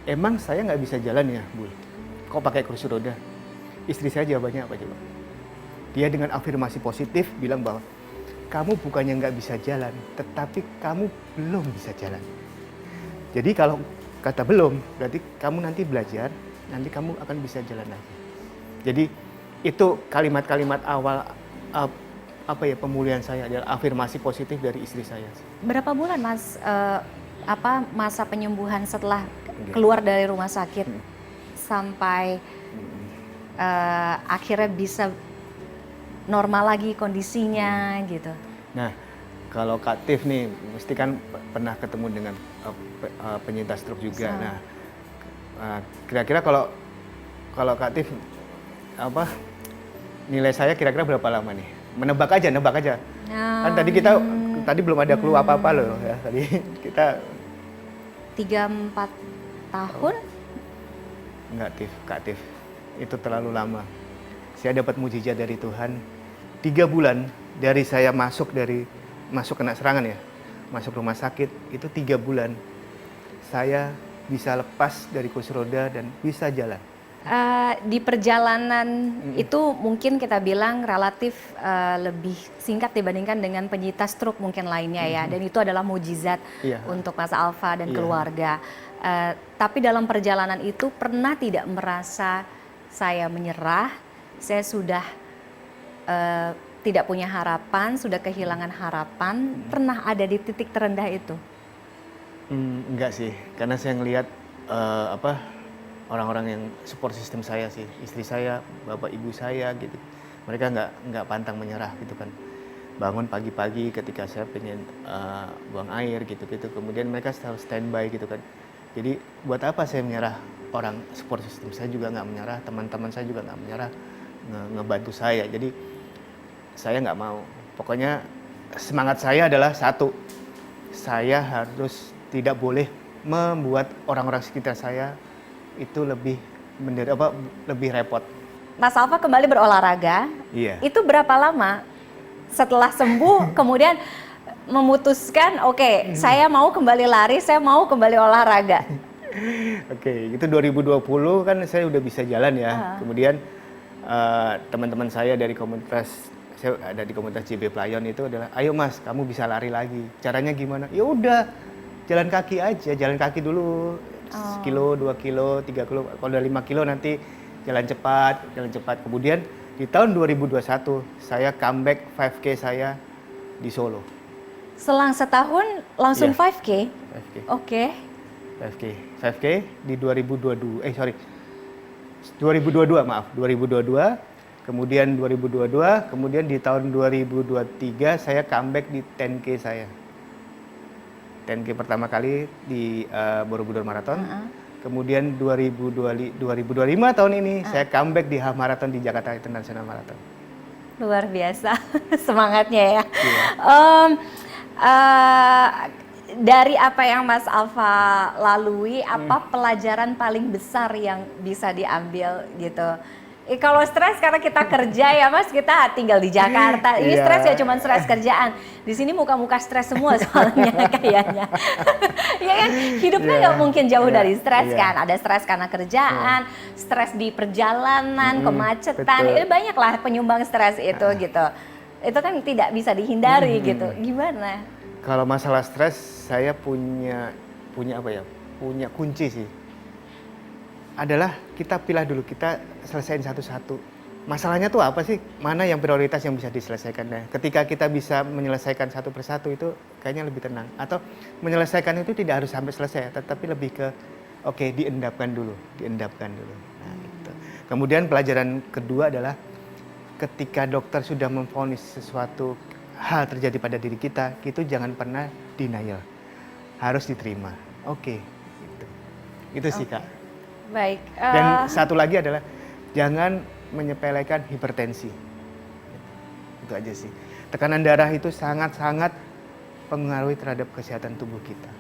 "Emang saya nggak bisa jalan ya, Bul? Kok pakai kursi roda?" Istri saya jawabannya apa coba? Dia dengan afirmasi positif bilang bahwa, "Kamu bukannya nggak bisa jalan, tetapi kamu belum bisa jalan." Jadi kalau kata belum, berarti kamu nanti belajar, nanti kamu akan bisa jalan lagi. Jadi itu kalimat-kalimat awal pemulihan saya adalah afirmasi positif dari istri saya. Berapa bulan Mas masa penyembuhan setelah keluar dari rumah sakit sampai akhirnya bisa normal lagi kondisinya gitu? Nah, kalau Kak Tif nih, mesti kan pernah ketemu dengan penyintas stroke juga. Nah, kira-kira kalau Kak Tif nilai saya kira-kira berapa lama nih? Nebak aja. Kan tadi belum ada clue apa-apa loh ya. Tadi kita 3-4 tahun? Enggak, Kak Tif. Itu terlalu lama. Saya dapat mujizat dari Tuhan. 3 bulan dari saya masuk kena serangan ya, masuk rumah sakit, itu 3 bulan saya bisa lepas dari kursi roda dan bisa jalan. Di perjalanan itu mungkin kita bilang relatif lebih singkat dibandingkan dengan penyintas stroke mungkin lainnya ya, dan itu adalah mujizat untuk Mas Alfa dan keluarga. Tapi dalam perjalanan itu pernah tidak merasa saya menyerah, saya sudah tidak punya harapan, sudah kehilangan harapan, pernah ada di titik terendah itu? Enggak sih, karena saya ngelihat orang-orang yang support system saya sih, istri saya, bapak ibu saya gitu, mereka nggak pantang menyerah gitu kan. Bangun pagi-pagi ketika saya pengen buang air gitu-gitu, kemudian mereka selalu standby gitu kan. Jadi buat apa saya menyerah? Orang support system saya juga nggak menyerah, teman-teman saya juga nggak menyerah, ngebantu saya. Jadi saya nggak mau. Pokoknya semangat saya adalah satu, saya harus tidak boleh membuat orang-orang sekitar saya itu lebih repot. Mas Alfa kembali berolahraga. Iya. Itu berapa lama setelah sembuh kemudian memutuskan oke, saya mau kembali lari, saya mau kembali olahraga? Oke, itu 2020 kan saya udah bisa jalan ya. Kemudian teman-teman saya dari komunitas, saya ada di komunitas JB Playon itu adalah, ayo Mas, kamu bisa lari lagi. Caranya gimana? Ya udah, jalan kaki aja, jalan kaki dulu, 1 kilo, 2 kilo, 3 kilo. Kalau udah 5 kilo nanti jalan cepat. Kemudian di tahun 2021 saya comeback 5K saya di Solo. Selang setahun langsung Iya. 5K? 5K. Oke. 5K di 2022, 2022 maaf, 2022, kemudian 2022, kemudian di tahun 2023 saya comeback di 10K saya. 10K pertama kali di Borobudur Marathon. Kemudian 2025 tahun ini saya comeback di half marathon di Jakarta International Marathon. Luar biasa semangatnya ya. Iya. Dari apa yang Mas Alfa lalui, apa pelajaran paling besar yang bisa diambil gitu? Kalau stres karena kita kerja ya Mas, kita tinggal di Jakarta. Ini Iya. stres ya cuman stres kerjaan. Di sini muka-muka stres semua soalnya kayaknya. Ya kan, hidupnya nggak mungkin jauh dari stres kan. Ada stres karena kerjaan, stres di perjalanan, kemacetan. betul. Itu banyak lah penyumbang stres itu gitu. Itu kan tidak bisa dihindari gitu. Gimana? Kalau masalah stres, saya punya apa ya? Punya kunci sih. Adalah kita pilih dulu, kita selesaiin satu-satu. Masalahnya tuh apa sih? Mana yang prioritas yang bisa diselesaikan? Nah, ketika kita bisa menyelesaikan satu persatu itu kayaknya lebih tenang. Atau menyelesaikan itu tidak harus sampai selesai, tetapi lebih ke oke, diendapkan dulu. Nah, gitu. Kemudian pelajaran kedua adalah ketika dokter sudah memvonis sesuatu hal terjadi pada diri kita, itu jangan pernah denial. Harus diterima. Oke, gitu. Itu sih, Kak. Baik. Dan satu lagi adalah jangan menyepelekan hipertensi. Itu aja sih. Tekanan darah itu sangat-sangat pengaruhi terhadap kesehatan tubuh kita.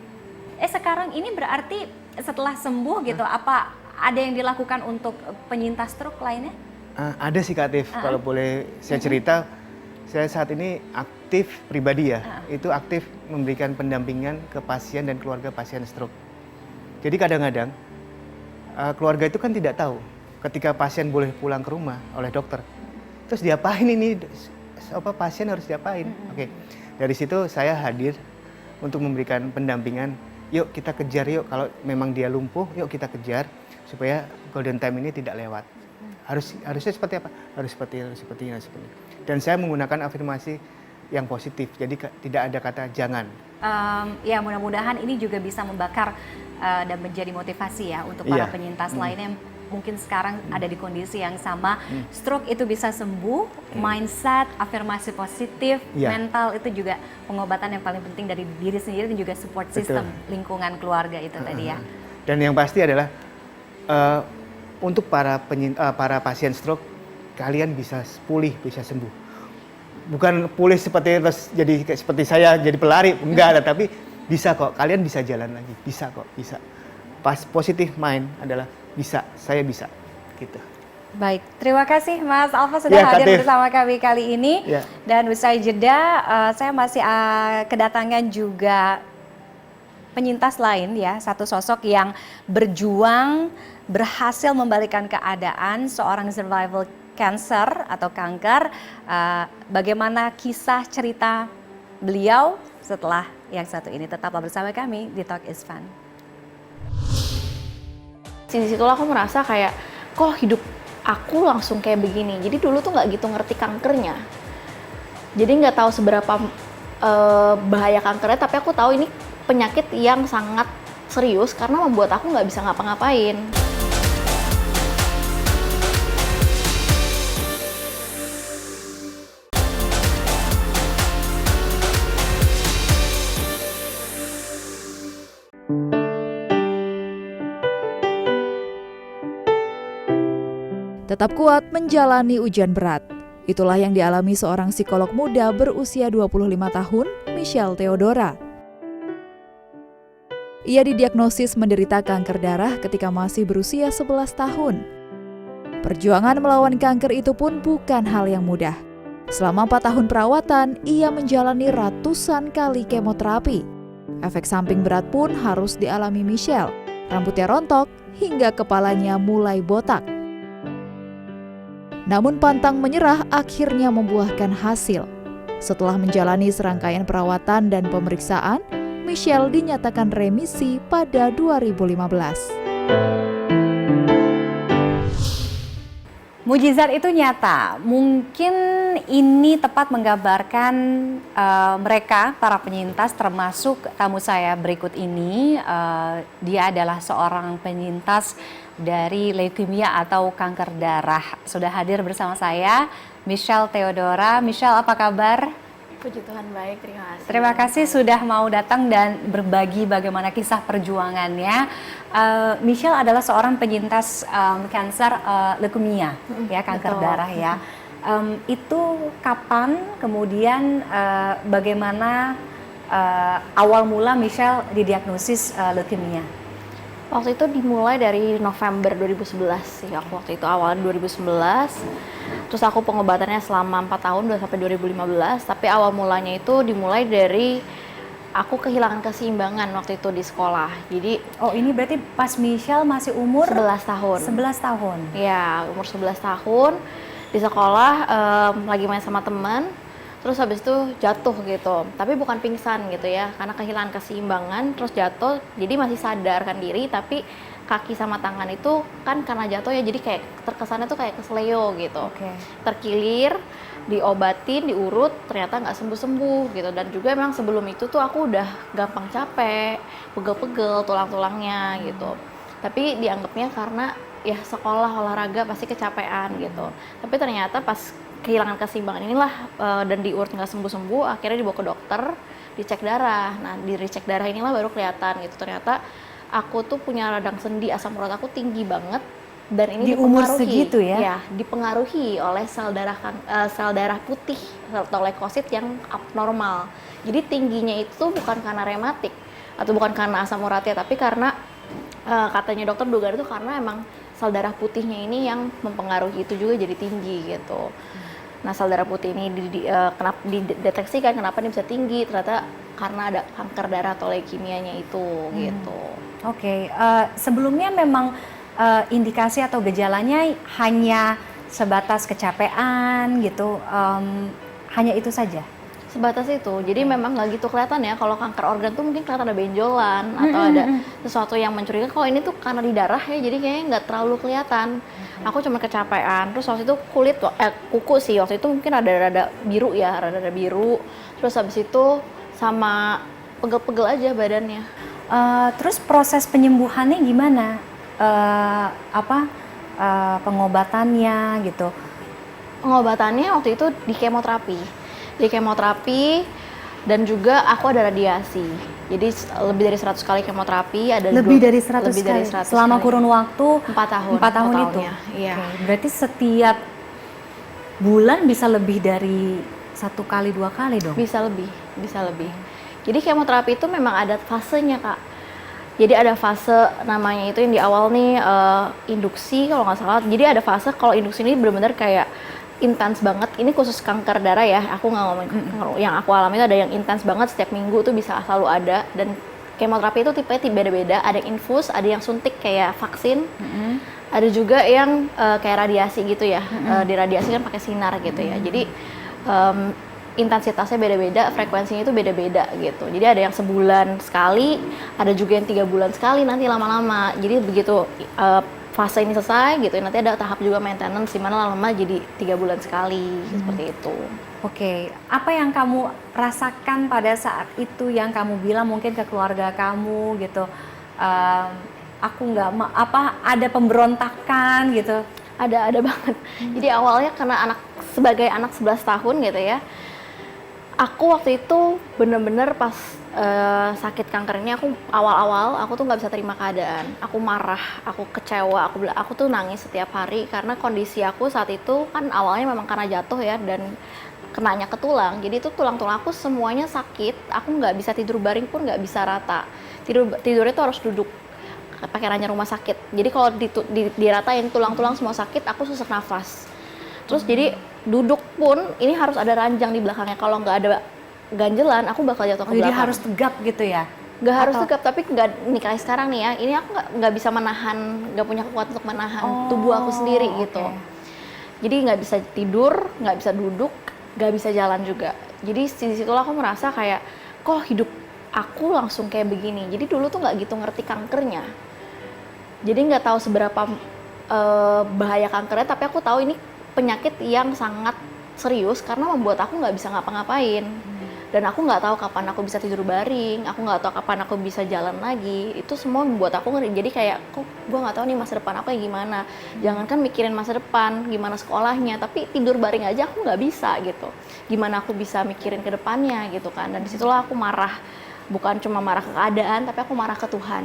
Sekarang ini berarti setelah sembuh gitu, apa ada yang dilakukan untuk penyintas stroke lainnya? Ada sih Kak Tiff, kalau boleh saya cerita, saya saat ini aktif pribadi ya, itu aktif memberikan pendampingan ke pasien dan keluarga pasien stroke. Jadi kadang-kadang keluarga itu kan tidak tahu ketika pasien boleh pulang ke rumah oleh dokter. Terus diapain ini? Pasien harus diapain? Oke. Dari situ saya hadir untuk memberikan pendampingan. Yuk kita kejar yuk, kalau memang dia lumpuh, yuk kita kejar supaya golden time ini tidak lewat. Harusnya seperti apa? Harus seperti ini. Dan saya menggunakan afirmasi yang positif. Jadi tidak ada kata jangan. Ya mudah-mudahan ini juga bisa membakar dan menjadi motivasi ya untuk para penyintas lainnya yang mungkin sekarang ada di kondisi yang sama. Stroke itu bisa sembuh, mindset, afirmasi positif, mental itu juga pengobatan yang paling penting dari diri sendiri dan juga support system lingkungan keluarga itu tadi ya. Dan yang pasti adalah untuk para pasien stroke, kalian bisa pulih, bisa sembuh. Bukan pulih seperti saya jadi pelari, enggak, tapi bisa kok, kalian bisa jalan lagi, bisa kok, bisa. Pas positive mind adalah bisa, saya bisa, gitu. Baik, terima kasih Mas Alfa sudah hadir bersama kami kali ini. Dan usai jeda, saya masih kedatangan juga penyintas lain ya, satu sosok yang berjuang, berhasil membalikkan keadaan seorang survival cancer atau kanker. Bagaimana kisah cerita beliau setelah yang satu ini? Tetaplah bersama kami di Talk is Fun. Di situlah aku merasa kayak, kok hidup aku langsung kayak begini. Jadi dulu tuh nggak gitu ngerti kankernya. Jadi nggak tahu seberapa bahaya kankernya, tapi aku tahu ini penyakit yang sangat serius karena membuat aku nggak bisa ngapa-ngapain. Tetap kuat menjalani ujian berat. Itulah yang dialami seorang psikolog muda berusia 25 tahun, Michelle Theodora. Ia didiagnosis menderita kanker darah ketika masih berusia 11 tahun. Perjuangan melawan kanker itu pun bukan hal yang mudah. Selama 4 tahun perawatan, ia menjalani ratusan kali kemoterapi. Efek samping berat pun harus dialami Michelle. Rambutnya rontok hingga kepalanya mulai botak. Namun pantang menyerah akhirnya membuahkan hasil. Setelah menjalani serangkaian perawatan dan pemeriksaan, Michelle dinyatakan remisi pada 2015. Mujizat itu nyata. Mungkin ini tepat menggambarkan mereka, para penyintas, termasuk tamu saya berikut ini. Dia adalah seorang penyintas dari leukemia atau kanker darah. Sudah hadir bersama saya, Michelle Theodora. Michelle, apa kabar? Puji Tuhan baik, terima kasih. Terima kasih sudah mau datang dan berbagi bagaimana kisah perjuangannya. Michelle adalah seorang penyintas kanker leukemia, ya, kanker betul. darah ya. Itu kapan, kemudian bagaimana awal mula Michelle didiagnosis leukemia? Waktu itu dimulai dari November 2011 sih, waktu itu awal 2011. Terus aku pengobatannya selama 4 tahun, udah sampai 2015. Tapi awal mulanya itu dimulai dari aku kehilangan keseimbangan waktu itu di sekolah. Jadi Oh, ini berarti pas Michelle masih umur 11 tahun. 11 tahun. Ya, umur 11 tahun di sekolah, lagi main sama teman. Terus habis itu jatuh gitu, tapi bukan pingsan gitu ya, karena kehilangan keseimbangan, terus jatuh, jadi masih sadarkan diri, tapi kaki sama tangan itu kan karena jatuh ya, jadi kayak terkesannya tuh kayak kesleo gitu. Oke. Terkilir, diobatin, diurut, ternyata nggak sembuh-sembuh gitu. Dan juga memang sebelum itu tuh aku udah gampang capek, pegel-pegel tulang-tulangnya gitu. Tapi dianggapnya karena ya sekolah olahraga pasti kecapean gitu. Tapi ternyata pas kehilangan keseimbangan inilah dan diurut nggak sembuh-sembuh, akhirnya dibawa ke dokter, dicek darah. Nah, di dicek darah inilah baru kelihatan gitu, ternyata aku tuh punya radang sendi, asam urat aku tinggi banget, dan ini Di umur segitu ya? dipengaruhi oleh sel darah putih atau leukosit yang abnormal. Jadi tingginya itu bukan karena rematik atau bukan karena asam uratnya, tapi karena katanya dokter dugaan itu karena emang sel darah putihnya ini yang mempengaruhi, itu juga jadi tinggi gitu. Nah, sel darah putih ini kenapa dideteksikan, kenapa ini bisa tinggi, ternyata karena ada kanker darah atau leukemianya itu gitu. Oke, sebelumnya memang indikasi atau gejalanya hanya sebatas kecapean gitu, hanya itu saja? Sebatas itu, jadi memang nggak gitu kelihatan ya. Kalau kanker organ tuh mungkin kelihatan ada benjolan atau ada sesuatu yang mencurigakan. Kalau ini tuh karena di darah ya, jadi kayaknya nggak terlalu kelihatan. Aku cuma kecapean. Terus waktu itu kuku sih waktu itu mungkin ada rada biru ya, rada biru. Terus habis itu sama pegel-pegel aja badannya. Terus proses penyembuhannya gimana? Pengobatannya gitu? Pengobatannya waktu itu di kemoterapi dan juga aku ada radiasi. Jadi lebih dari 100 kali kemoterapi, ada Lebih dari 100 lebih dari kali? 100 Selama kali. kurun waktu 4 tahun. 4 tahun itu? tahunnya, iya. Oke, berarti setiap bulan bisa lebih dari 1 kali 2 kali dong? Bisa lebih. Jadi kemoterapi itu memang ada fasenya, Kak. Jadi ada fase namanya itu yang di awal nih induksi kalau nggak salah. Jadi ada fase kalau induksi ini benar-benar kayak intens banget. Ini khusus kanker darah ya. Aku nggak ngomong yang aku alami itu ada yang intens banget, setiap minggu tuh bisa selalu ada. Dan kemoterapi itu tipenya beda-beda. Ada yang infus, ada yang suntik kayak vaksin. Ada juga yang kayak radiasi gitu ya. Diradiasi kan pakai sinar gitu ya. Jadi intensitasnya beda-beda, frekuensinya itu beda-beda gitu. Jadi ada yang sebulan sekali, ada juga yang 3 bulan sekali nanti lama-lama. Jadi begitu fase ini selesai gitu, nanti ada tahap juga maintenance di mana lama-lama jadi 3 bulan sekali seperti itu. Oke, apa yang kamu rasakan pada saat itu yang kamu bilang mungkin ke keluarga kamu gitu? Aku nggak ada pemberontakan gitu? Ada banget. Jadi awalnya karena sebagai anak 11 tahun gitu ya, aku waktu itu bener-bener pas sakit kanker ini, aku awal-awal aku tuh nggak bisa terima keadaan. Aku marah, aku kecewa, aku tuh nangis setiap hari karena kondisi aku saat itu kan awalnya memang karena jatuh ya dan kenanya ke tulang. Jadi itu tulang-tulang aku semuanya sakit. Aku nggak bisa tidur baring pun nggak bisa rata. Tidurnya tuh harus duduk pakai ranjang rumah sakit. Jadi kalau diratain tulang-tulang semua sakit, aku susah nafas. Terus jadi duduk pun ini harus ada ranjang di belakangnya. Kalau nggak ada ganjelan, aku bakal jatuh ke belakang. Jadi harus tegap gitu ya? Nggak harus tegap, tapi nggak nih kayak sekarang nih ya. Ini aku nggak bisa menahan, nggak punya kekuatan untuk menahan tubuh aku sendiri gitu. Jadi nggak bisa tidur, nggak bisa duduk, nggak bisa jalan juga. Jadi di situlah aku merasa kayak, kok hidup aku langsung kayak begini. Jadi dulu tuh nggak gitu ngerti kankernya. Jadi nggak tahu seberapa bahaya kankernya, tapi aku tahu ini penyakit yang sangat serius karena membuat aku nggak bisa ngapa-ngapain. Dan aku nggak tahu kapan aku bisa tidur baring, aku nggak tahu kapan aku bisa jalan lagi. Itu semua membuat aku ngeri. Jadi kayak, kok gue nggak tahu nih masa depan aku kayak gimana. Jangankan mikirin masa depan, gimana sekolahnya, tapi tidur baring aja aku nggak bisa gitu. Gimana aku bisa mikirin ke depannya gitu kan. Dan disitulah aku marah, bukan cuma marah ke keadaan, tapi aku marah ke Tuhan.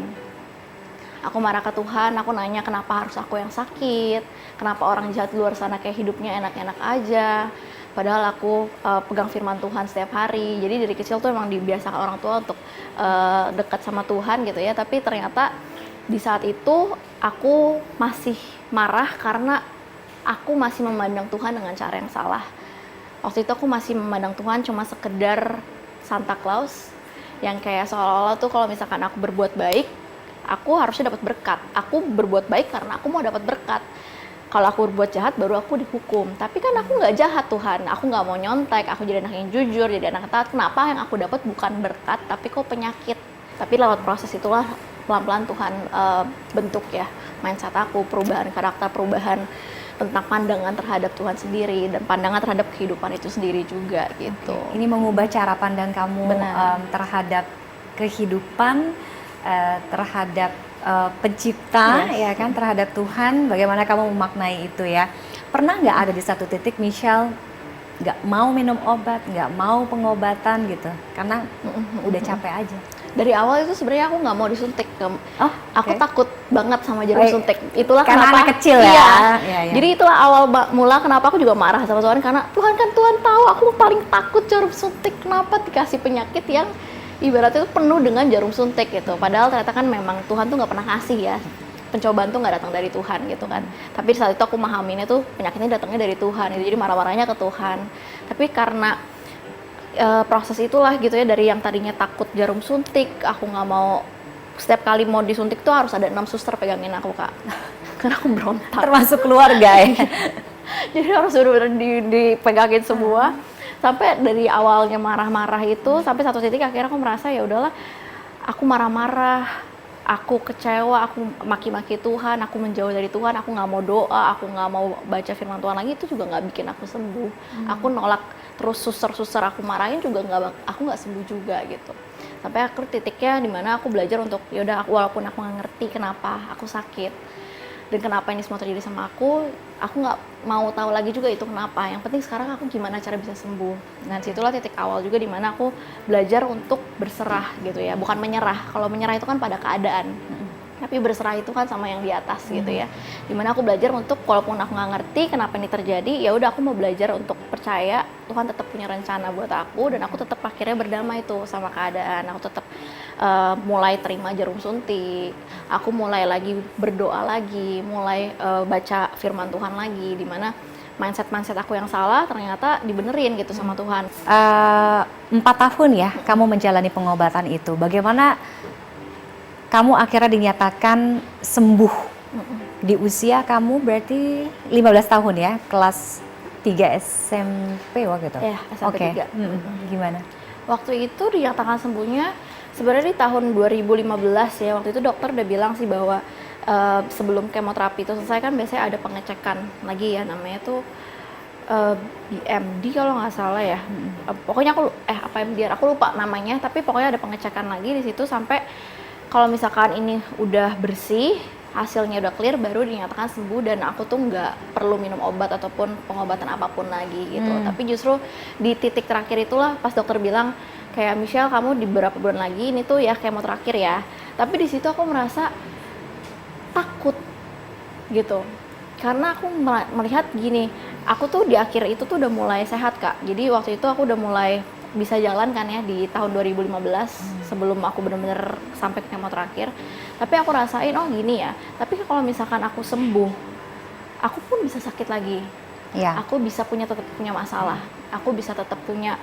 Aku marah ke Tuhan, aku nanya kenapa harus aku yang sakit, kenapa orang jahat di luar sana kayak hidupnya enak-enak aja. Padahal aku pegang firman Tuhan setiap hari. Jadi dari kecil tuh emang dibiasakan orang tua untuk dekat sama Tuhan gitu ya. Tapi ternyata di saat itu aku masih marah karena aku masih memandang Tuhan dengan cara yang salah. Waktu itu aku masih memandang Tuhan cuma sekedar Santa Claus yang kayak seolah-olah tuh kalau misalkan aku berbuat baik, aku harusnya dapat berkat. Aku berbuat baik karena aku mau dapat berkat. Kalau aku berbuat jahat baru aku dihukum. Tapi kan aku nggak jahat Tuhan. Aku nggak mau nyontek. Aku jadi anak yang jujur, jadi anak yang taat. Kenapa yang aku dapat bukan berkat, tapi kok penyakit. Tapi lewat proses itulah pelan-pelan Tuhan bentuk ya mindset aku, perubahan karakter, perubahan tentang pandangan terhadap Tuhan sendiri dan pandangan terhadap kehidupan itu sendiri juga gitu. Ini mengubah cara pandang kamu terhadap kehidupan, terhadap pencipta, ya kan, terhadap Tuhan. Bagaimana kamu memaknai itu ya? Pernah nggak ada di satu titik Michelle nggak mau minum obat, nggak mau pengobatan gitu, karena udah capek aja? Dari awal itu sebenarnya aku nggak mau disuntik. Aku takut banget sama jarum Baik. suntik. Itulah Karena kenapa anak kecil ya? Iya. Iya. Jadi itulah awal mula kenapa aku juga marah sama Tuhan, karena Tuhan tahu aku paling takut jarum suntik. Kenapa dikasih penyakit yang ibaratnya itu penuh dengan jarum suntik gitu. Padahal ternyata kan memang Tuhan tuh nggak pernah ngasih ya. Pencobaan tuh nggak datang dari Tuhan gitu kan. Tapi di saat itu aku memahaminnya tuh penyakitnya datangnya dari Tuhan. Jadi marah-marahnya ke Tuhan. Tapi karena proses itulah gitu ya, dari yang tadinya takut jarum suntik, aku nggak mau, setiap kali mau disuntik tuh harus ada 6 suster pegangin aku Kak. Karena aku berontak. Termasuk keluarga ya? Jadi harus benar-benar dipegangin semua. Sampai dari awalnya marah-marah itu sampai satu titik akhirnya aku merasa ya udahlah, aku marah-marah, aku kecewa, aku maki-maki Tuhan, aku menjauh dari Tuhan, aku nggak mau doa, aku nggak mau baca firman Tuhan lagi, itu juga nggak bikin aku sembuh. Aku nolak terus suster-suster aku marahin juga aku nggak sembuh juga gitu. Sampai akhir titiknya dimana aku belajar untuk yaudah, walaupun aku nggak ngerti kenapa aku sakit dan kenapa ini semua terjadi sama aku nggak mau tahu lagi juga itu kenapa. Yang penting sekarang aku gimana cara bisa sembuh. Nah situlah titik awal juga dimana aku belajar untuk berserah gitu ya, bukan menyerah. Kalau menyerah itu kan pada keadaan, tapi berserah itu kan sama yang di atas gitu ya. Dimana aku belajar untuk walaupun aku nggak ngerti kenapa ini terjadi, ya udah aku mau belajar untuk percaya Tuhan tetap punya rencana buat aku, dan aku tetap akhirnya berdamai tuh sama keadaan. Aku tetap mulai terima jarum suntik, aku mulai lagi berdoa lagi, mulai baca firman Tuhan lagi, dimana mindset aku yang salah ternyata dibenerin gitu sama Tuhan. 4 tahun ya kamu menjalani pengobatan itu. Bagaimana kamu akhirnya dinyatakan sembuh di usia kamu berarti 15 tahun ya, kelas 3 SMP waktu itu? Iya, SMP 3. Gimana? Waktu itu dinyatakan sembuhnya sebenarnya di tahun 2015 ya. Waktu itu dokter udah bilang sih bahwa sebelum kemoterapi itu selesai kan biasanya ada pengecekan lagi ya, namanya tuh BMD kalau nggak salah ya. Pokoknya aku apa MDR, aku lupa namanya, tapi pokoknya ada pengecekan lagi di situ sampai kalau misalkan ini udah bersih, hasilnya udah clear, baru dinyatakan sembuh dan aku tuh nggak perlu minum obat ataupun pengobatan apapun lagi gitu. Tapi justru di titik terakhir itulah pas dokter bilang kayak, Michelle kamu di beberapa bulan lagi ini tuh ya kemo terakhir ya. Tapi di situ aku merasa takut gitu. Karena aku melihat gini, aku tuh di akhir itu tuh udah mulai sehat Kak. Jadi waktu itu aku udah mulai bisa jalan kan ya di tahun 2015 sebelum aku benar-benar sampai ke kemo terakhir. Tapi aku rasain oh gini ya, tapi kalau misalkan aku sembuh, aku pun bisa sakit lagi. Ya. Aku bisa tetap punya masalah, aku bisa tetap punya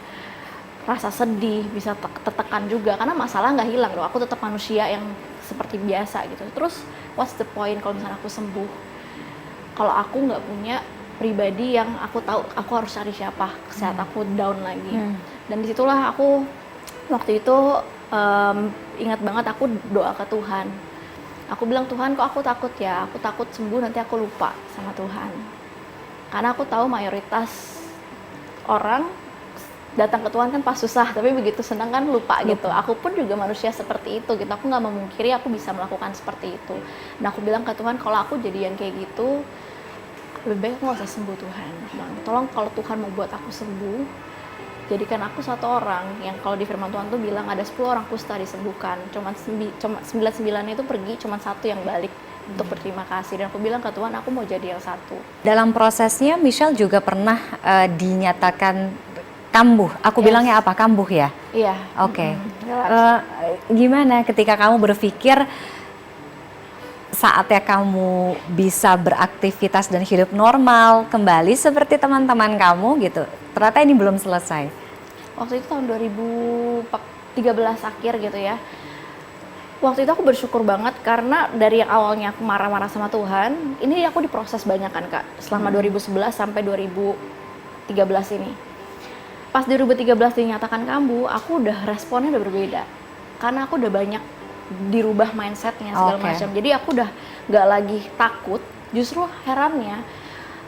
rasa sedih, bisa tertekan juga karena masalah nggak hilang loh. Aku tetap manusia yang seperti biasa gitu. Terus what's the point kalau misalkan aku sembuh, kalau aku nggak punya pribadi yang aku tahu aku harus cari siapa saat aku down lagi. Dan disitulah aku waktu itu ingat banget aku doa ke Tuhan. Aku bilang, Tuhan kok aku takut ya, aku takut sembuh nanti aku lupa sama Tuhan. Karena aku tahu mayoritas orang datang ke Tuhan kan pas susah, tapi begitu senang kan lupa gitu. Aku pun juga manusia seperti itu gitu. Aku nggak memungkiri aku bisa melakukan seperti itu. Dan aku bilang ke Tuhan, kalau aku jadi yang kayak gitu, lebih baik aku nggak usah sembuh Tuhan. Dan tolong kalau Tuhan mau buat aku sembuh, jadikan aku satu orang yang kalau di firman Tuhan tuh bilang ada 10 orang kusta disembuhkan. Cuma 99 itu pergi, cuma 1 yang balik untuk berterima kasih. Dan aku bilang ke Tuhan, aku mau jadi yang 1. Dalam prosesnya Michelle juga pernah dinyatakan kambuh. Aku bilangnya apa? Kambuh ya? Iya. Oke. Gimana ketika kamu berpikir saatnya kamu bisa beraktivitas dan hidup normal kembali seperti teman-teman kamu gitu? Ternyata ini belum selesai. Waktu itu tahun 2013 akhir gitu ya. Waktu itu aku bersyukur banget karena dari yang awalnya aku marah-marah sama Tuhan, ini aku diproses banyak kan Kak, selama 2011 sampai 2013 ini. Pas 2013 dinyatakan kambuh, aku udah responnya udah berbeda. Karena aku udah banyak dirubah mindsetnya segala macam. Jadi aku udah gak lagi takut, justru herannya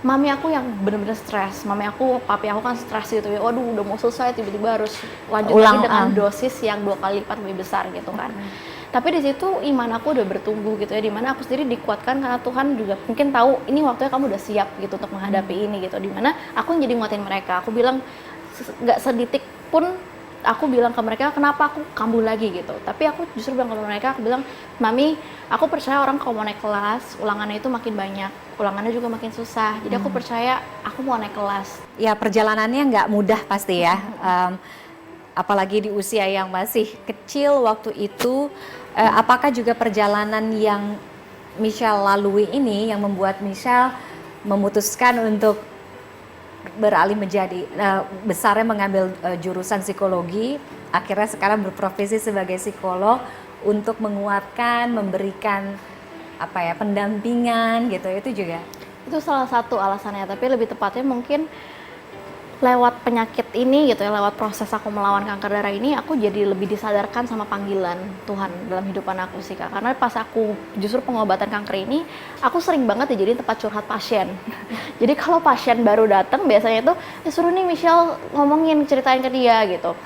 mami aku yang bener-bener stres, mami aku, papi aku kan stres gitu ya, waduh udah mau selesai tiba-tiba harus lanjut lagi dengan dosis yang 2 kali lipat lebih besar gitu kan. Tapi di situ iman aku udah bertumbuh gitu ya, dimana aku sendiri dikuatkan karena Tuhan juga mungkin tahu ini waktunya kamu udah siap gitu untuk menghadapi ini gitu, dimana aku yang jadi nguatin mereka. Aku bilang nggak sedetik pun aku bilang ke mereka kenapa aku kambuh lagi gitu, tapi aku justru bilang ke mereka, aku bilang mami aku percaya orang kalau mau naik kelas ulangannya itu makin banyak, ulangannya juga makin susah, jadi aku percaya aku mau naik kelas. Ya perjalanannya nggak mudah pasti ya, apalagi di usia yang masih kecil waktu itu. Apakah juga perjalanan yang Michelle lalui ini yang membuat Michelle memutuskan untuk beralih menjadi besarnya mengambil jurusan psikologi, akhirnya sekarang berprofesi sebagai psikolog untuk menguatkan, memberikan apa ya, pendampingan gitu, itu juga? Itu salah satu alasannya, tapi lebih tepatnya mungkin lewat penyakit ini gitu ya, lewat proses aku melawan kanker darah ini, aku jadi lebih disadarkan sama panggilan Tuhan dalam hidupan aku sih Kak. Karena pas aku justru pengobatan kanker ini, aku sering banget dijadiin tempat curhat pasien. Jadi kalau pasien baru datang biasanya tuh suruh nih Michelle ngomongin, ceritain ke dia gitu,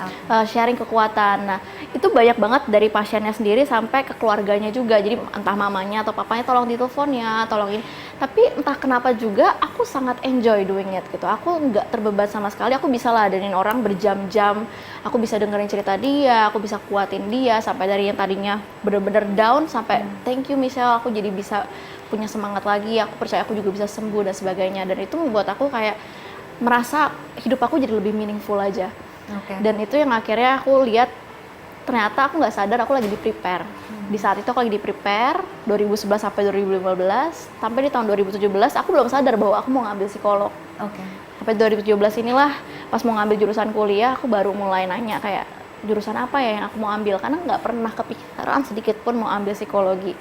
sharing kekuatan. Nah itu banyak banget dari pasiennya sendiri sampai ke keluarganya juga. Jadi entah mamanya atau papanya tolong ditelepon ya, tolong ini. Tapi entah kenapa juga aku sangat enjoy doing it gitu. Aku nggak terbeban sama sekali. Aku bisa ladenin orang berjam-jam. Aku bisa dengerin cerita dia, aku bisa kuatin dia sampai dari yang tadinya bener-bener down sampai thank you Michelle, aku jadi bisa punya semangat lagi. Aku percaya aku juga bisa sembuh dan sebagainya. Dan itu membuat aku kayak merasa hidup aku jadi lebih meaningful aja. Dan itu yang akhirnya aku lihat ternyata aku nggak sadar aku lagi di prepare. Di saat itu aku lagi di prepare 2011 sampai 2015, sampai di tahun 2017 aku belum sadar bahwa aku mau ngambil psikolog. Sampai 2017 inilah pas mau ngambil jurusan kuliah aku baru mulai nanya kayak jurusan apa ya yang aku mau ambil, karena nggak pernah kepikiran sedikit pun mau ambil psikologi.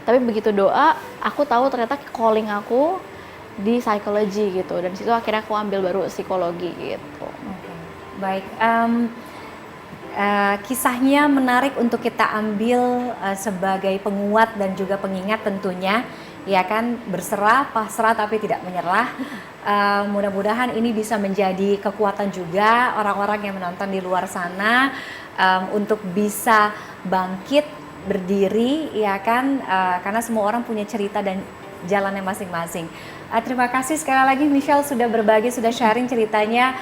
Tapi begitu doa aku tahu ternyata calling aku di psikologi gitu, dan situ akhirnya aku ambil baru psikologi gitu. Baik. Kisahnya menarik untuk kita ambil sebagai penguat dan juga pengingat tentunya, ya kan, berserah, pasrah tapi tidak menyerah. Mudah-mudahan ini bisa menjadi kekuatan juga orang-orang yang menonton di luar sana untuk bisa bangkit, berdiri, ya kan, karena semua orang punya cerita dan jalannya masing-masing. Terima kasih sekali lagi Michelle sudah berbagi, sudah sharing ceritanya.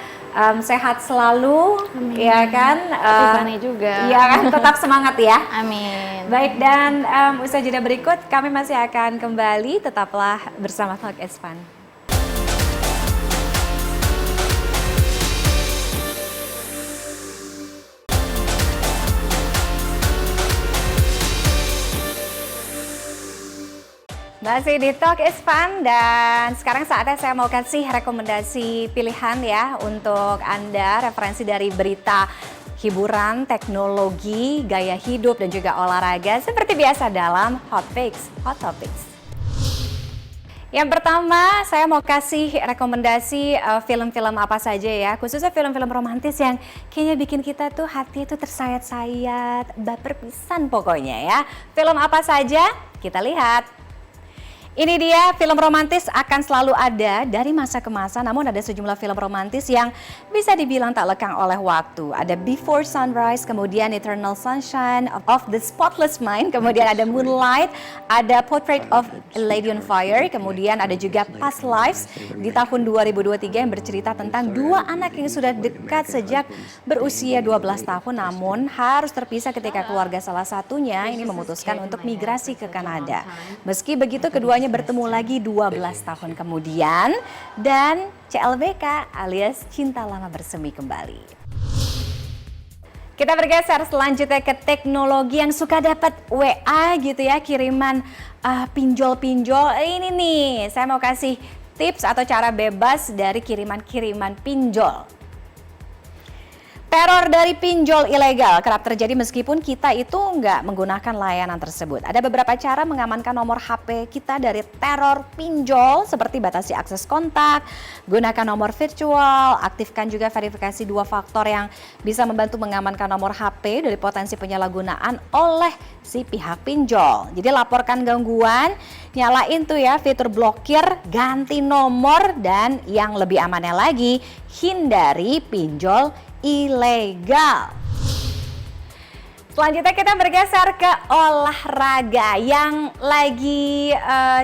Sehat selalu. Amin. Ya kan, Tiffany juga. Iya kan, tetap semangat ya. Amin. Baik, dan usai jeda berikut kami masih akan kembali, tetaplah bersama Talk is Fun. Masih di Talk is Fun, dan sekarang saatnya saya mau kasih rekomendasi pilihan ya untuk Anda, referensi dari berita hiburan, teknologi, gaya hidup, dan juga olahraga seperti biasa dalam Hot Fix, Hot Topics. Yang pertama, saya mau kasih rekomendasi film-film apa saja ya, khususnya film-film romantis yang kayaknya bikin kita tuh hati itu tersayat-sayat, baper pisan pokoknya ya. Film apa saja? Kita lihat. Ini dia, film romantis akan selalu ada dari masa ke masa, namun ada sejumlah film romantis yang bisa dibilang tak lekang oleh waktu. Ada Before Sunrise, kemudian Eternal Sunshine of the Spotless Mind, kemudian ada Moonlight, ada Portrait of a Lady on Fire, kemudian ada juga Past Lives di tahun 2023 yang bercerita tentang dua anak yang sudah dekat sejak berusia 12 tahun, namun harus terpisah ketika keluarga salah satunya ini memutuskan untuk migrasi ke Kanada. Meski begitu, keduanya bertemu lagi 12 tahun kemudian dan CLBK alias Cinta Lama Bersemi kembali. Kita bergeser selanjutnya ke teknologi yang suka dapat WA gitu ya, kiriman pinjol-pinjol. Ini nih, saya mau kasih tips atau cara bebas dari kiriman-kiriman pinjol. Teror dari pinjol ilegal kerap terjadi meskipun kita itu nggak menggunakan layanan tersebut. Ada beberapa cara mengamankan nomor HP kita dari teror pinjol, seperti batasi akses kontak, gunakan nomor virtual, aktifkan juga verifikasi 2 faktor yang bisa membantu mengamankan nomor HP dari potensi penyalahgunaan oleh si pihak pinjol. Jadi laporkan gangguan, nyalain tuh ya fitur blokir, ganti nomor, dan yang lebih amannya lagi, hindari pinjol ilegal. Selanjutnya kita bergeser ke olahraga yang lagi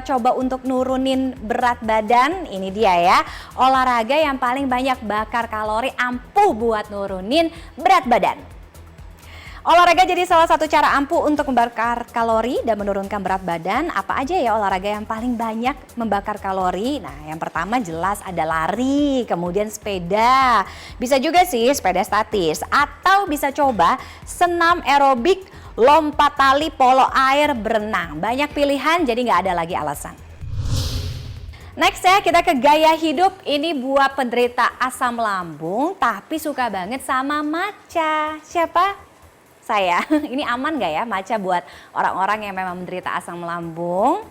coba untuk nurunin berat badan. Ini dia ya, olahraga yang paling banyak bakar kalori, ampuh buat nurunin berat badan. Olahraga jadi salah satu cara ampuh untuk membakar kalori dan menurunkan berat badan. Apa aja ya olahraga yang paling banyak membakar kalori? Nah, yang pertama jelas ada lari, kemudian sepeda. Bisa juga sih sepeda statis, atau bisa coba senam aerobik, lompat tali, polo air, berenang. Banyak pilihan, jadi nggak ada lagi alasan. Next ya, kita ke gaya hidup. Ini buat penderita asam lambung tapi suka banget sama matcha. Siapa? Saya. Ini aman nggak ya matcha buat orang-orang yang memang menderita asam lambung?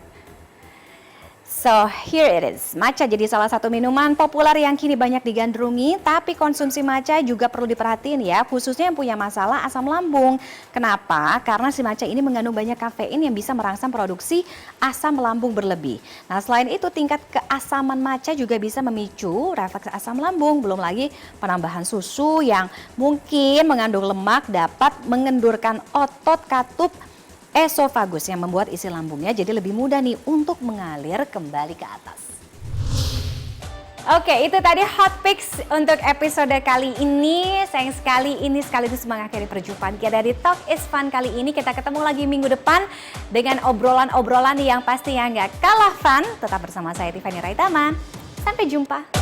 So here it is. Matcha jadi salah satu minuman populer yang kini banyak digandrungi, tapi konsumsi matcha juga perlu diperhatiin ya, khususnya yang punya masalah asam lambung. Kenapa? Karena si matcha ini mengandung banyak kafein yang bisa merangsang produksi asam lambung berlebih. Nah, selain itu tingkat keasaman matcha juga bisa memicu refleks asam lambung. Belum lagi penambahan susu yang mungkin mengandung lemak dapat mengendurkan otot katup esofagus yang membuat isi lambungnya jadi lebih mudah nih untuk mengalir kembali ke atas. Oke, itu tadi hot picks untuk episode kali ini. Sayang sekali ini sekaligus mengakhiri perjumpaan kita dari Talk is Fun kali ini. Kita ketemu lagi minggu depan dengan obrolan-obrolan yang pastinya nggak kalah fun. Tetap bersama saya Tiffany Raitama. Sampai jumpa.